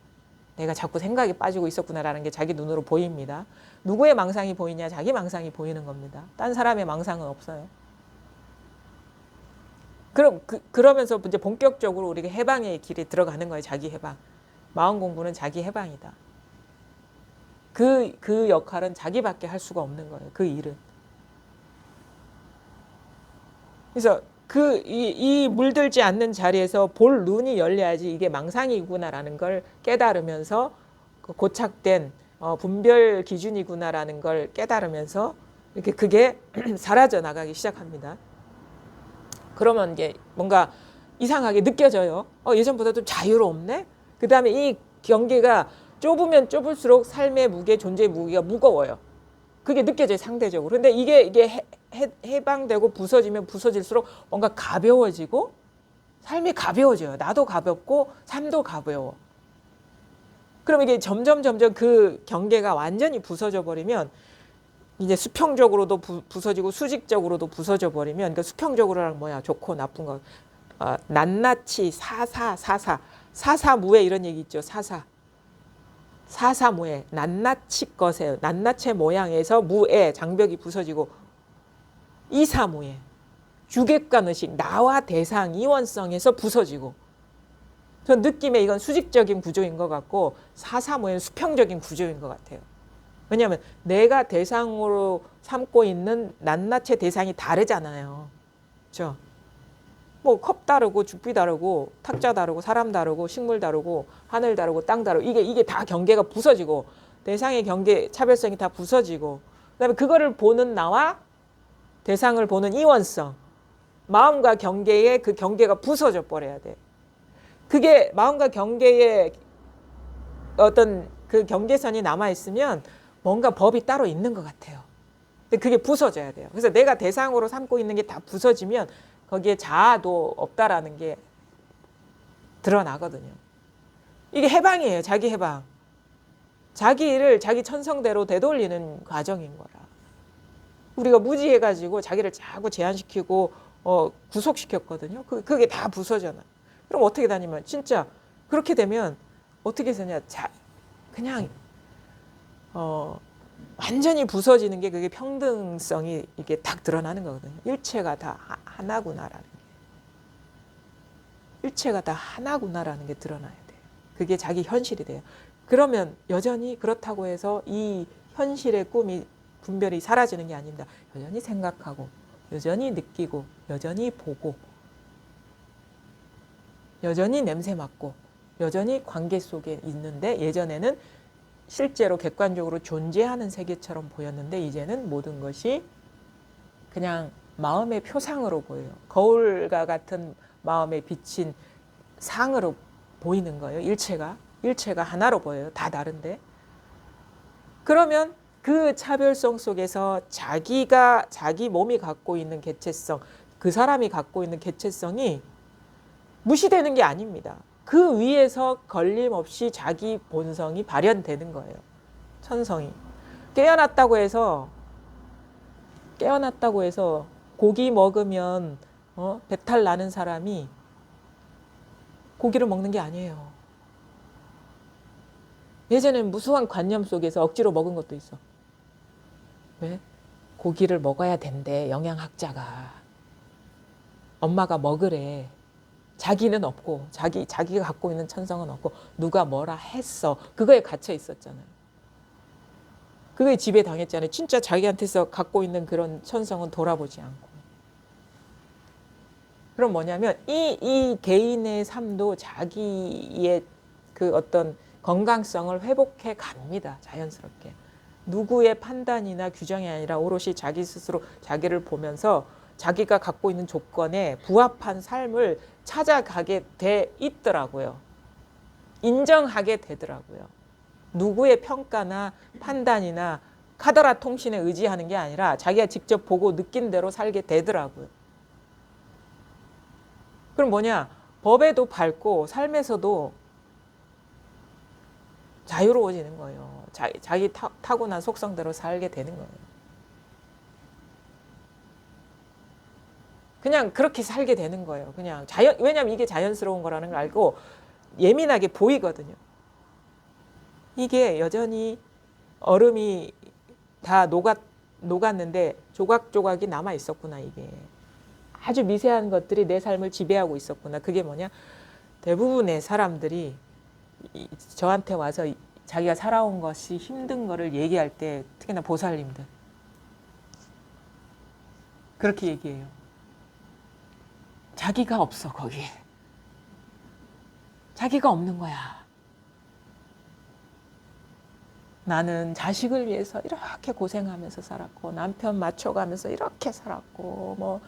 내가 자꾸 생각에 빠지고 있었구나라는 게 자기 눈으로 보입니다. 누구의 망상이 보이냐? 자기 망상이 보이는 겁니다. 딴 사람의 망상은 없어요. 그러면서 이제 본격적으로 우리가 해방의 길에 들어가는 거예요. 자기 해방. 마음 공부는 자기 해방이다. 그 역할은 자기밖에 할 수가 없는 거예요. 그 일은. 그래서 이 물들지 않는 자리에서 볼 눈이 열려야지 이게 망상이구나라는 걸 깨달으면서 고착된 분별 기준이구나라는 걸 깨달으면서 이렇게 그게 사라져 나가기 시작합니다. 그러면 이게 뭔가 이상하게 느껴져요. 예전보다 좀 자유롭네? 그 다음에 이 경계가 좁으면 좁을수록 삶의 무게, 존재의 무게가 무거워요. 그게 느껴져요, 상대적으로. 근데 이게 해방되고 부서지면 부서질수록 뭔가 가벼워지고 삶이 가벼워져요. 나도 가볍고 삶도 가벼워. 그럼 이게 점점 그 경계가 완전히 부서져 버리면 이제 수평적으로도 부서지고 수직적으로도 부서져 버리면 그 수평적으로랑 뭐야? 좋고 나쁜 거. 낱낱이 사사무예 이런 얘기 있죠. 사사무예 낱낱이 것에 낱낱의 모양에서 무에 장벽이 부서지고 이사무예 주객관의식 나와 대상 이원성에서 부서지고 전 느낌에 이건 수직적인 구조인 것 같고 사사무예는 수평적인 구조인 것 같아요. 왜냐하면 내가 대상으로 삼고 있는 낱낱의 대상이 다르잖아요. 그렇죠? 뭐 컵 다르고 죽비 다르고 탁자 다르고 사람 다르고 식물 다르고 하늘 다르고 땅 다르고 이게 다 경계가 부서지고 대상의 경계 차별성이 다 부서지고 그다음에 그거를 보는 나와 대상을 보는 이원성 마음과 경계의 그 경계가 부서져 버려야 돼. 그게 마음과 경계의 어떤 그 경계선이 남아 있으면 뭔가 법이 따로 있는 것 같아요. 근데 그게 부서져야 돼요. 그래서 내가 대상으로 삼고 있는 게 다 부서지면 거기에 자아도 없다라는 게 드러나거든요. 이게 해방이에요. 자기 해방. 자기 일을 자기 천성대로 되돌리는 과정인 거라. 우리가 무지해가지고 자기를 자꾸 제한시키고 구속시켰거든요. 그게 다 부서져요. 그럼 어떻게 다니면 진짜 그렇게 되면 어떻게 되냐? 그냥 완전히 부서지는 게 그게 평등성이 이게 딱 드러나는 거거든요. 일체가 다 하나구나라는 게. 일체가 다 하나구나라는 게 드러나야 돼요. 그게 자기 현실이 돼요. 그러면 여전히 그렇다고 해서 이 현실의 꿈이 분별이 사라지는 게 아닙니다. 여전히 생각하고 여전히 느끼고 여전히 보고 여전히 냄새 맡고 여전히 관계 속에 있는데 예전에는 실제로 객관적으로 존재하는 세계처럼 보였는데 이제는 모든 것이 그냥 마음의 표상으로 보여요. 거울과 같은 마음에 비친 상으로 보이는 거예요. 일체가 하나로 보여요. 다 다른데. 그러면 그 차별성 속에서 자기 몸이 갖고 있는 개체성, 그 사람이 갖고 있는 개체성이 무시되는 게 아닙니다. 그 위에서 걸림없이 자기 본성이 발현되는 거예요. 천성이. 깨어났다고 해서 고기 먹으면 배탈 나는 사람이 고기를 먹는 게 아니에요. 예전에는 무수한 관념 속에서 억지로 먹은 것도 있어. 왜? 고기를 먹어야 된대, 영양학자가. 엄마가 먹으래. 자기는 없고 자기가 갖고 있는 천성은 없고 누가 뭐라 했어. 그거에 갇혀 있었잖아요. 그거에 지배당했잖아요. 진짜 자기한테서 갖고 있는 그런 천성은 돌아보지 않고. 그럼 뭐냐면 이 개인의 삶도 자기의 그 어떤 건강성을 회복해 갑니다. 자연스럽게. 누구의 판단이나 규정이 아니라 오롯이 자기 스스로 자기를 보면서 자기가 갖고 있는 조건에 부합한 삶을 찾아가게 돼 있더라고요. 인정하게 되더라고요. 누구의 평가나 판단이나 카더라 통신에 의지하는 게 아니라 자기가 직접 보고 느낀 대로 살게 되더라고요. 그럼 뭐냐? 법에도 밟고 삶에서도 자유로워지는 거예요. 자기 타고난 속성대로 살게 되는 거예요. 그냥 그렇게 살게 되는 거예요. 왜냐하면 이게 자연스러운 거라는 걸 알고 예민하게 보이거든요. 이게 여전히 얼음이 다 녹았는데 조각조각이 남아 있었구나. 이게 아주 미세한 것들이 내 삶을 지배하고 있었구나. 그게 뭐냐? 대부분의 사람들이 저한테 와서 자기가 살아온 것이 힘든 거를 얘기할 때, 특히나 보살님들 그렇게 얘기해요. 자기가 없어, 거기에. 자기가 없는 거야. 나는 자식을 위해서 이렇게 고생하면서 살았고, 남편 맞춰가면서 이렇게 살았고, 뭐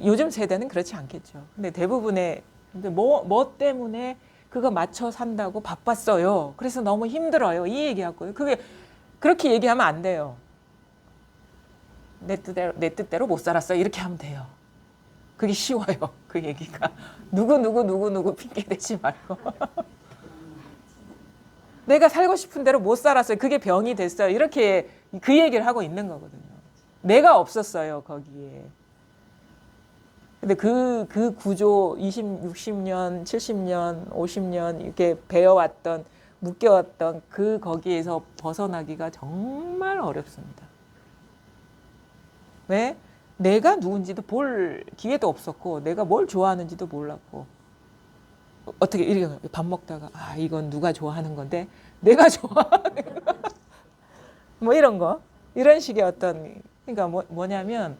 요즘 세대는 그렇지 않겠죠. 근데 대부분의, 근데 뭐 때문에 그거 맞춰 산다고 바빴어요. 그래서 너무 힘들어요. 이 얘기하고요. 그게 그렇게 얘기하면 안 돼요. 내 뜻대로 못 살았어요. 이렇게 하면 돼요. 그게 쉬워요. 그 얘기가. 누구 핑계 대지 말고. 내가 살고 싶은 대로 못 살았어요. 그게 병이 됐어요. 이렇게 그 얘기를 하고 있는 거거든요. 내가 없었어요, 거기에. 근데 그 구조 60년, 70년, 50년 이렇게 배워왔던, 묶여왔던 그 거기에서 벗어나기가 정말 어렵습니다. 왜? 내가 누군지도 볼 기회도 없었고, 내가 뭘 좋아하는지도 몰랐고, 어떻게 이렇게 밥 먹다가, 아, 이건 누가 좋아하는 건데, 내가 좋아하는 거. 뭐 이런 거. 이런 식의 어떤, 그러니까 뭐냐면,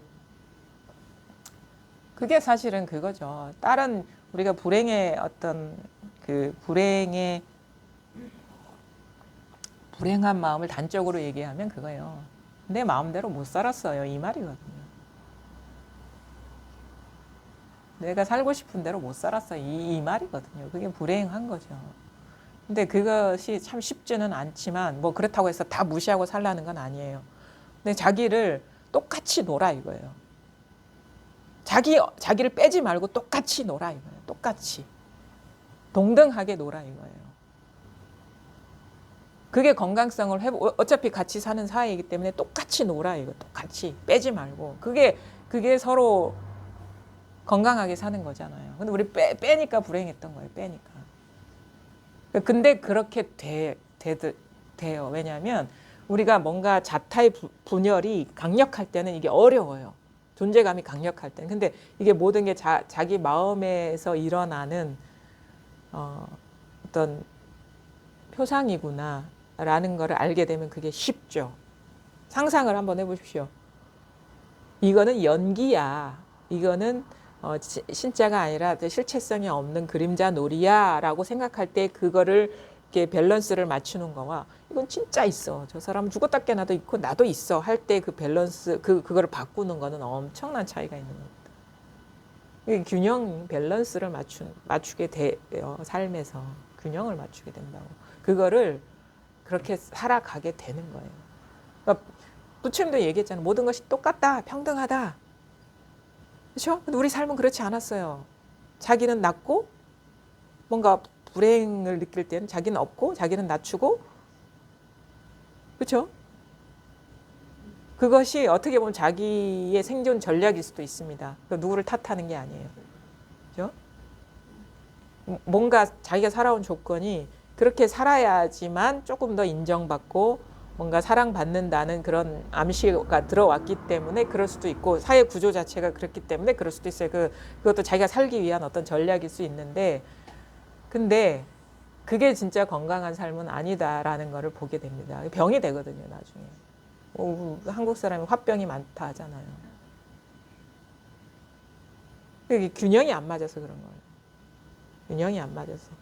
그게 사실은 그거죠. 다른 우리가 불행의 어떤 그 불행한 마음을 단적으로 얘기하면 그거예요. 내 마음대로 못 살았어요. 이 말이거든요. 내가 살고 싶은 대로 못 살았어. 이 말이거든요. 그게 불행한 거죠. 근데 그것이 참 쉽지는 않지만 뭐 그렇다고 해서 다 무시하고 살라는 건 아니에요. 근데 자기를 똑같이 놀아 이거예요. 자기를 빼지 말고 똑같이 놀아 이거예요. 똑같이. 동등하게 놀아 이거예요. 그게 건강성을 어차피 같이 사는 사이이기 때문에 똑같이 놀아 이거. 똑같이 빼지 말고. 그게 서로 건강하게 사는 거잖아요. 근데 우리 빼니까 불행했던 거예요. 빼니까. 근데 그렇게 돼요. 왜냐하면 우리가 뭔가 자타의 분열이 강력할 때는 이게 어려워요. 존재감이 강력할 때는. 근데 이게 모든 게 자기 마음에서 일어나는 어떤 표상이구나 라는 거를 알게 되면 그게 쉽죠. 상상을 한번 해보십시오. 이거는 연기야. 이거는 신자가 아니라 실체성이 없는 그림자 놀이야 라고 생각할 때 그거를 이렇게 밸런스를 맞추는 거와 이건 진짜 있어. 저 사람은 죽었다 깨나도 있고 나도 있어 할 때 그 밸런스 그거를 바꾸는 거는 엄청난 차이가 있는 겁니다. 균형 밸런스를 맞추게 돼요. 삶에서 균형을 맞추게 된다고. 그거를 그렇게 살아가게 되는 거예요. 그러니까 부처님도 얘기했잖아요. 모든 것이 똑같다, 평등하다. 그렇죠? 근데 우리 삶은 그렇지 않았어요. 자기는 낮고 뭔가 불행을 느낄 때는 자기는 없고 자기는 낮추고 그렇죠? 그것이 어떻게 보면 자기의 생존 전략일 수도 있습니다. 누구를 탓하는 게 아니에요. 그렇죠? 뭔가 자기가 살아온 조건이 그렇게 살아야지만 조금 더 인정받고 뭔가 사랑받는다는 그런 암시가 들어왔기 때문에 그럴 수도 있고 사회 구조 자체가 그렇기 때문에 그럴 수도 있어요. 그것도 자기가 살기 위한 어떤 전략일 수 있는데 근데 그게 진짜 건강한 삶은 아니다라는 거를 보게 됩니다. 병이 되거든요, 나중에. 한국 사람이 화병이 많다 하잖아요. 그게 균형이 안 맞아서 그런 거예요. 균형이 안 맞아서.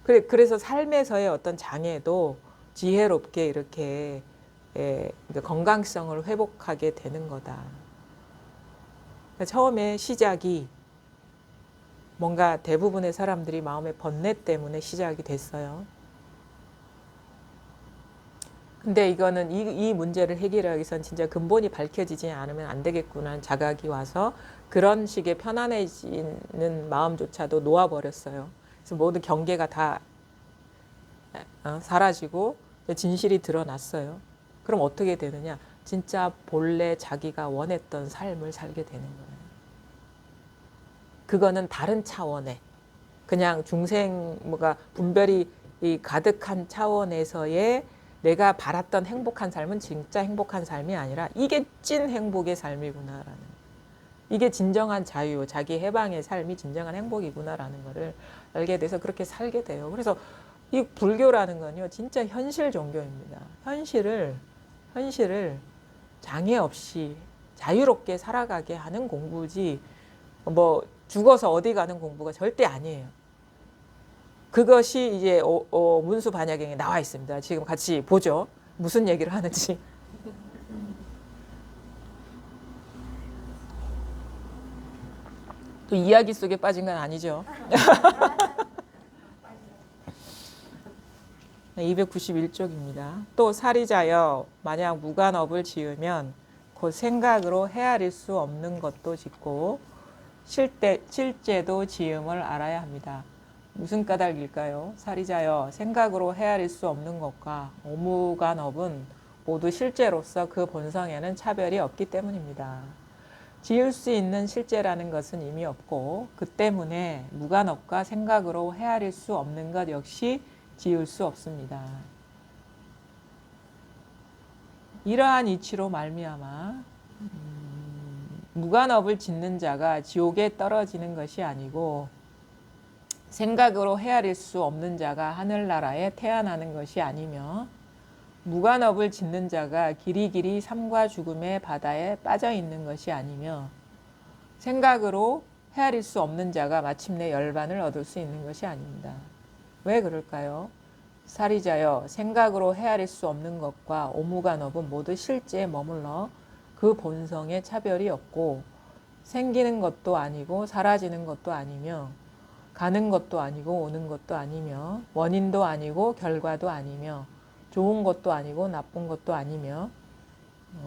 그래서 삶에서의 어떤 장애도 지혜롭게 이렇게 건강성을 회복하게 되는 거다. 그러니까 처음에 시작이 뭔가 대부분의 사람들이 마음의 번뇌 때문에 시작이 됐어요. 근데 이거는 이 문제를 해결하기 위해서는 진짜 근본이 밝혀지지 않으면 안 되겠구나 하는 자각이 와서 그런 식의 편안해지는 마음조차도 놓아버렸어요. 그래서 모든 경계가 다 사라지고 진실이 드러났어요. 그럼 어떻게 되느냐? 진짜 본래 자기가 원했던 삶을 살게 되는 거예요. 그거는 다른 차원의 그냥 중생 뭐가 분별이 이 가득한 차원에서의 내가 바랐던 행복한 삶은 진짜 행복한 삶이 아니라 이게 찐 행복의 삶이구나라는, 이게 진정한 자유, 자기 해방의 삶이 진정한 행복이구나라는 것을 알게 돼서 그렇게 살게 돼요. 그래서 이 불교라는 건요, 진짜 현실 종교입니다. 현실을 장애 없이 자유롭게 살아가게 하는 공부지, 뭐 죽어서 어디 가는 공부가 절대 아니에요. 그것이 이제 문수반야경에 나와 있습니다. 지금 같이 보죠. 무슨 얘기를 하는지. 또 이야기 속에 빠진 건 아니죠. 291쪽입니다. 또 사리자여, 만약 무간업을 지으면 곧 생각으로 헤아릴 수 없는 것도 짓고 실제도 지음을 알아야 합니다. 무슨 까닭일까요? 사리자여, 생각으로 헤아릴 수 없는 것과 오무간업은 모두 실제로서 그 본성에는 차별이 없기 때문입니다. 지을 수 있는 실제라는 것은 이미 없고 그 때문에 무간업과 생각으로 헤아릴 수 없는 것 역시 지을 수 없습니다. 이러한 이치로 말미암아 무간업을 짓는 자가 지옥에 떨어지는 것이 아니고 생각으로 헤아릴 수 없는 자가 하늘나라에 태어나는 것이 아니며 무간업을 짓는 자가 길이길이 삶과 죽음의 바다에 빠져 있는 것이 아니며 생각으로 헤아릴 수 없는 자가 마침내 열반을 얻을 수 있는 것이 아닙니다. 왜 그럴까요? 사리자여, 생각으로 헤아릴 수 없는 것과 오무간업은 모두 실제에 머물러 그 본성에 차별이 없고 생기는 것도 아니고 사라지는 것도 아니며 가는 것도 아니고 오는 것도 아니며 원인도 아니고 결과도 아니며 좋은 것도 아니고 나쁜 것도 아니며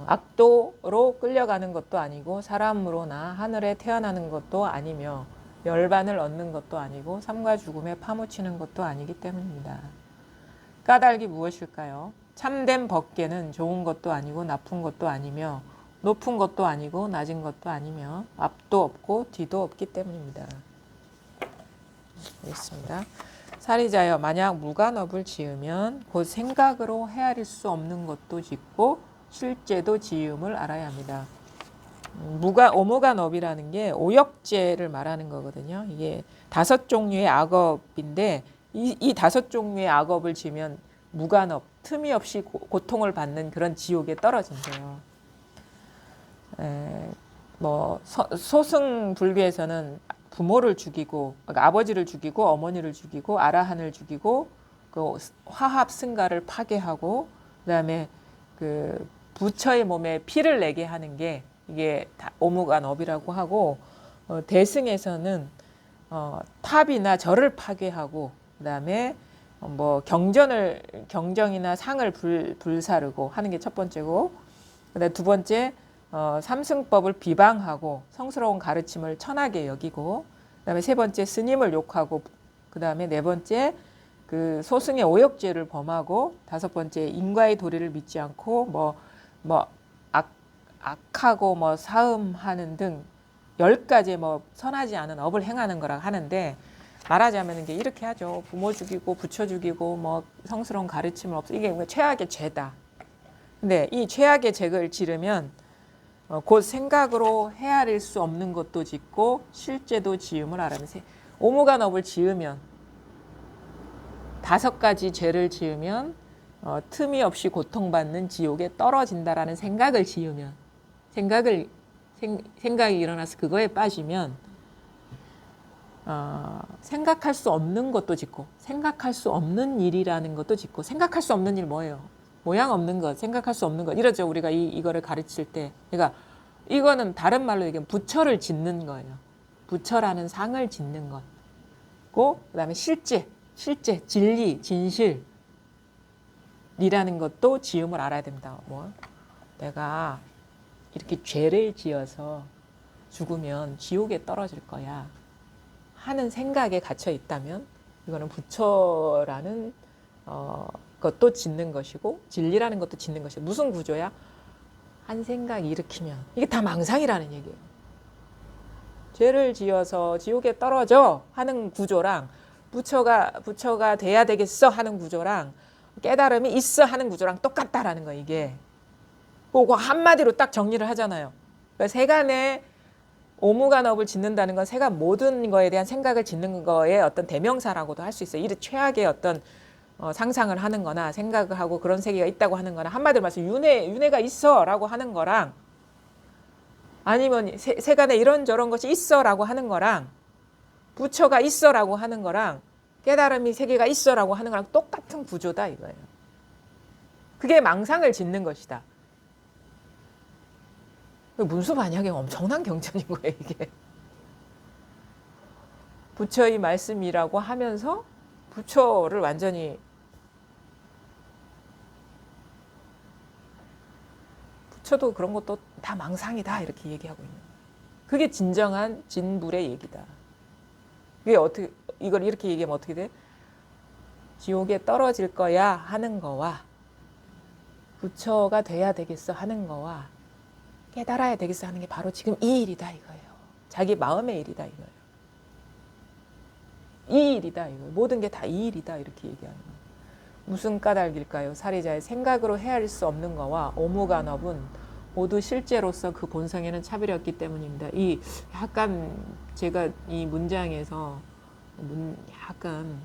악도로 끌려가는 것도 아니고 사람으로나 하늘에 태어나는 것도 아니며 열반을 얻는 것도 아니고 삶과 죽음에 파묻히는 것도 아니기 때문입니다. 까닭이 무엇일까요? 참된 법계는 좋은 것도 아니고 나쁜 것도 아니며 높은 것도 아니고 낮은 것도 아니며 앞도 없고 뒤도 없기 때문입니다. 알겠습니다. 사리자여, 만약 무간업을 지으면 곧 생각으로 헤아릴 수 없는 것도 짓고 실제도 지음을 알아야 합니다. 오무간업이라는 게 오역죄를 말하는 거거든요. 이게 5종류의 악업인데 이 5종류의 악업을 지으면 무간업, 틈이 없이 고통을 받는 그런 지옥에 떨어진대요. 뭐 소승 불교에서는 부모를 죽이고, 그러니까 아버지를 죽이고 어머니를 죽이고 아라한을 죽이고 그 화합 승가를 파괴하고 그다음에 그 부처의 몸에 피를 내게 하는 게 이게 오무간업이라고 하고, 대승에서는 탑이나 절을 파괴하고 그다음에 뭐 경정이나 상을 불사르고 하는 게 첫 번째고, 그다음에 두 번째 삼승법을 비방하고 성스러운 가르침을 천하게 여기고, 그다음에 세 번째 스님을 욕하고, 그다음에 네 번째 그 소승의 오역죄를 범하고, 다섯 번째 인과의 도리를 믿지 않고 뭐 악하고 뭐 사음하는 등 10가지 뭐 선하지 않은 업을 행하는 거라 하는데, 말하자면 이게 이렇게 하죠. 부모 죽이고 부처 죽이고 뭐 성스러운 가르침을 이게 최악의 죄다. 근데 이 최악의 죄를 지르면 곧 생각으로 헤아릴 수 없는 것도 짓고 실제도 지음을 알아면서 오무간업을 지으면 5가지 죄를 지으면 틈이 없이 고통받는 지옥에 떨어진다라는 생각을 지으면, 생각이 일어나서 그거에 빠지면 생각할 수 없는 것도 짓고 생각할 수 없는 일이라는 것도 짓고, 생각할 수 없는 일 뭐예요? 모양 없는 것, 생각할 수 없는 것, 이러죠. 우리가 이거를 가르칠 때. 그러니까 이거는 다른 말로 얘기하면 부처를 짓는 거예요. 부처라는 상을 짓는 것. 그다음에 실제, 진리, 진실이라는 것도 지음을 알아야 됩니다. 뭐 내가 이렇게 죄를 지어서 죽으면 지옥에 떨어질 거야 하는 생각에 갇혀 있다면 이거는 부처라는 것도 짓는 것이고 진리라는 것도 짓는 것이고, 무슨 구조야? 한 생각 일으키면 이게 다 망상이라는 얘기예요. 죄를 지어서 지옥에 떨어져 하는 구조랑 부처가 돼야 되겠어 하는 구조랑 깨달음이 있어 하는 구조랑 똑같다라는 거 이게. 그거 한마디로 딱 정리를 하잖아요. 그러니까 세간에 오무간업을 짓는다는 건 세간 모든 거에 대한 생각을 짓는 거에 어떤 대명사라고도 할 수 있어요. 이 최악의 어떤 상상을 하는 거나 생각을 하고 그런 세계가 있다고 하는 거나 한마디로 말해서 윤회가 있어 라고 하는 거랑 아니면 세간에 이런저런 것이 있어 라고 하는 거랑 부처가 있어 라고 하는 거랑 깨달음이 세계가 있어 라고 하는 거랑 똑같은 구조다 이거예요. 그게 망상을 짓는 것이다. 문수만약에 엄청난 경전인 거예요 이게. 부처의 말씀이라고 하면서 부처를 완전히 부처도 그런 것도 다 망상이다 이렇게 얘기하고 있는 거예요. 그게 진정한 진불의 얘기다. 그게 어떻게 이걸 이렇게 얘기하면 어떻게 돼? 지옥에 떨어질 거야 하는 거와 부처가 돼야 되겠어 하는 거와 깨달아야 되겠어 하는 게 바로 지금 이 일이다 이거예요. 자기 마음의 일이다 이거예요. 이 일이다 이거예요. 모든 게 다 이 일이다 이렇게 얘기하는 거예요. 무슨 까닭일까요? 사리자의 생각으로 헤아릴 수 없는 거와 오무간업은 모두 실제로서 그 본성에는 차별이 없기 때문입니다. 이 약간 제가 이 문장에서 약간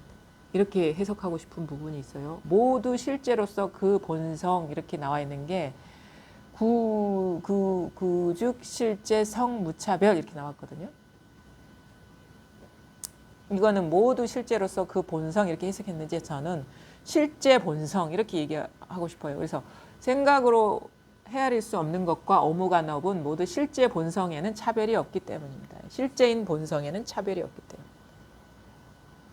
이렇게 해석하고 싶은 부분이 있어요. 모두 실제로서 그 본성 이렇게 나와 있는 게 구즉 실제 성 무차별 이렇게 나왔거든요. 이거는 모두 실제로서 그 본성 이렇게 해석했는지 저는 실제 본성 이렇게 얘기하고 싶어요. 그래서 생각으로 헤아릴 수 없는 것과 오무간업은 모두 실제 본성에는 차별이 없기 때문입니다. 실제인 본성에는 차별이 없기 때문에.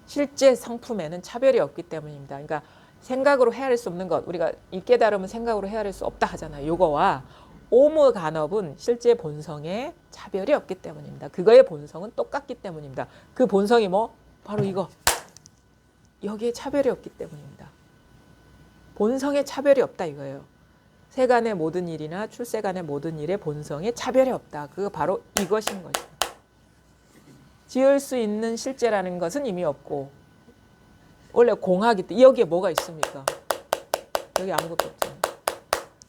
실제 성품에는 차별이 없기 때문입니다. 그러니까 생각으로 헤아릴 수 없는 것, 우리가 이 깨달음은 생각으로 헤아릴 수 없다 하잖아요. 요거와 오무간업은 실제 본성에 차별이 없기 때문입니다. 그거의 본성은 똑같기 때문입니다. 그 본성이 뭐? 바로 이거. 여기에 차별이 없기 때문입니다. 본성에 차별이 없다 이거예요. 세간의 모든 일이나 출세간의 모든 일의 본성에 차별이 없다. 그거 바로 이것인 것이죠. 지을 수 있는 실제라는 것은 이미 없고 원래 공하기 때문에 여기에 뭐가 있습니까? 여기 아무것도 없잖아요.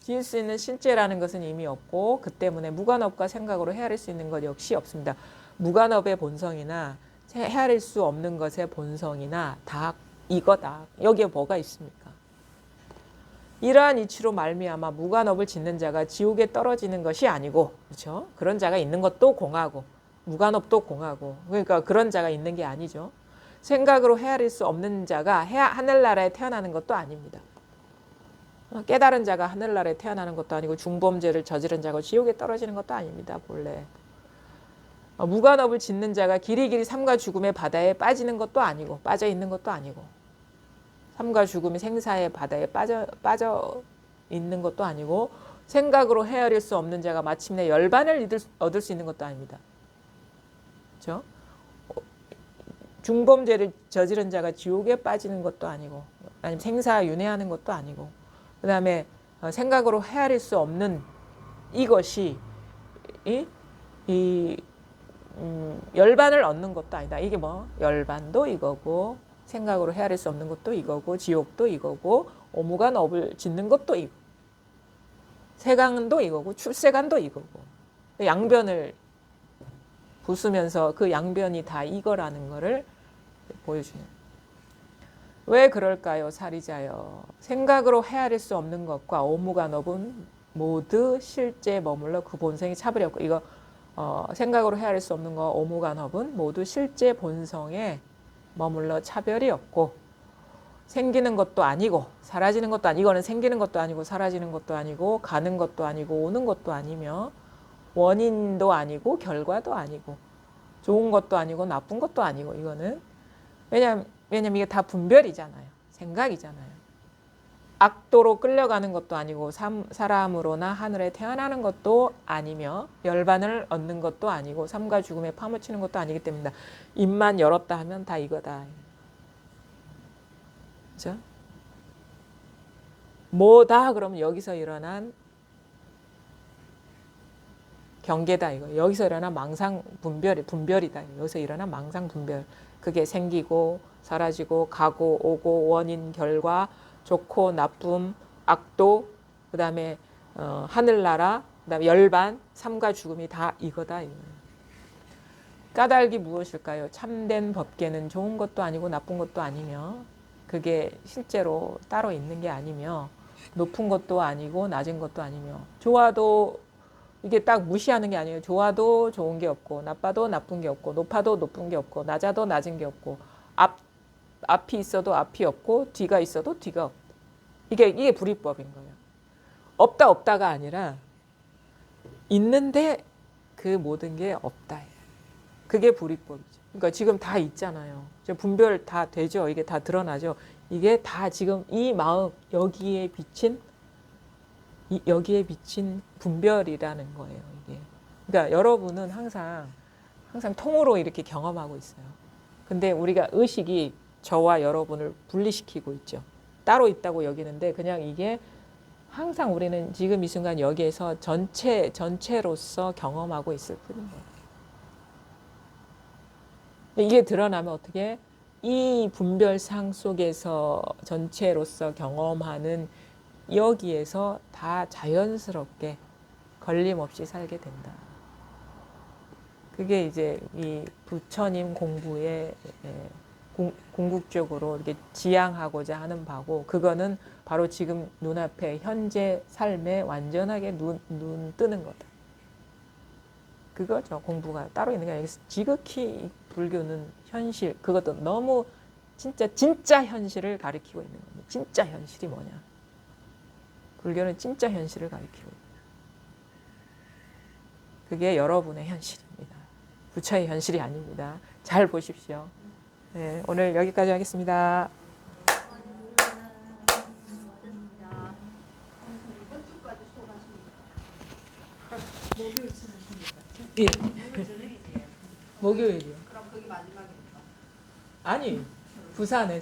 지을 수 있는 실제라는 것은 이미 없고 그 때문에 무간업과 생각으로 헤아릴 수 있는 것 역시 없습니다. 무간업의 본성이나 헤아릴 수 없는 것의 본성이나 다 이거다. 여기에 뭐가 있습니까? 이러한 이치로 말미암아 무간업을 짓는 자가 지옥에 떨어지는 것이 아니고, 그렇죠? 그런 자가 있는 것도 공하고 무간업도 공하고, 그러니까 그런 자가 있는 게 아니죠. 생각으로 헤아릴 수 없는 자가 하늘나라에 태어나는 것도 아닙니다. 깨달은 자가 하늘나라에 태어나는 것도 아니고 중범죄를 저지른 자가 지옥에 떨어지는 것도 아닙니다. 본래. 무간업을 짓는 자가 길이길이 삶과 죽음의 바다에 빠지는 것도 아니고 빠져 있는 것도 아니고 삶과 죽음이 생사의 바다에 빠져 있는 것도 아니고 생각으로 헤아릴 수 없는 자가 마침내 열반을 얻을 수 있는 것도 아닙니다. 그렇죠? 중범죄를 저지른 자가 지옥에 빠지는 것도 아니고 아니면 생사윤회하는 것도 아니고 그 다음에 생각으로 헤아릴 수 없는 이것이 열반을 얻는 것도 아니다. 이게 뭐 열반도 이거고 생각으로 헤아릴 수 없는 것도 이거고 지옥도 이거고 오무간업을 짓는 것도 이거 세간도 이거고 출세간도 이거고 양변을 부수면서 그 양변이 다 이거라는 거를 보여주는. 왜 그럴까요? 사리자여. 생각으로 헤아릴 수 없는 것과 오무간업은 모두 실제에 머물러 그 본성이 차별이 없고 이거 생각으로 헤아릴 수 없는 것 오무간업은 모두 실제 본성에 머물러 차별이 없고 생기는 것도 아니고 사라지는 것도 아니고 이거는 생기는 것도 아니고 사라지는 것도 아니고 가는 것도 아니고 오는 것도 아니며 원인도 아니고 결과도 아니고 좋은 것도 아니고 나쁜 것도 아니고 이거는 왜냐면 이게 다 분별이잖아요. 생각이잖아요. 악도로 끌려가는 것도 아니고 사람으로나 하늘에 태어나는 것도 아니며 열반을 얻는 것도 아니고 삶과 죽음에 파묻히는 것도 아니기 때문이다. 입만 열었다 하면 다 이거다. 그렇죠? 뭐다 그러면 여기서 일어난 경계다 이거. 여기서 일어난 망상 분별이다. 여기서 일어난 망상 분별. 그게 생기고 사라지고 가고 오고 원인 결과 좋고 나쁨 악도 그다음에 하늘나라 그다음에 열반 삶과 죽음이 다 이거다. 까닭이 무엇일까요? 참된 법계는 좋은 것도 아니고 나쁜 것도 아니며 그게 실제로 따로 있는 게 아니며 높은 것도 아니고 낮은 것도 아니며 좋아도 이게 딱 무시하는 게 아니에요. 좋아도 좋은 게 없고 나빠도 나쁜 게 없고 높아도 높은 게 없고 낮아도 낮은 게 없고 앞이 있어도 앞이 없고 뒤가 있어도 뒤가 없고 이게 불이법인 거예요. 없다가 아니라 있는데 그 모든 게 없다. 그게 불이법이죠. 그러니까 지금 다 있잖아요. 분별 다 되죠. 이게 다 드러나죠. 이게 다 지금 이 마음 여기에 비친 분별이라는 거예요. 이게. 그러니까 여러분은 항상 통으로 이렇게 경험하고 있어요. 근데 우리가 의식이 저와 여러분을 분리시키고 있죠. 따로 있다고 여기는데 그냥 이게 항상 우리는 지금 이 순간 여기에서 전체로서 경험하고 있을 뿐인 거예요. 이게 드러나면 어떻게 이 분별상 속에서 전체로서 경험하는 여기에서 다 자연스럽게 걸림없이 살게 된다. 그게 이제 이 부처님 공부의 궁극적으로 이렇게 지향하고자 하는 바고 그거는 바로 지금 눈앞에 현재 삶에 완전하게 눈 뜨는 거다. 그거죠. 공부가 따로 있는 게 아니라 지극히 불교는 현실 그것도 너무 진짜 현실을 가리키고 있는 겁니다. 진짜 현실이 뭐냐. 불교는 진짜 현실을 가리키고 있다. 그게 여러분의 현실입니다. 부처의 현실이 아닙니다. 잘 보십시오. 네, 오늘 여기까지 하겠습니다. 예. 목요일이요. 그럼 그게 마지막입니까? 아니, 부산에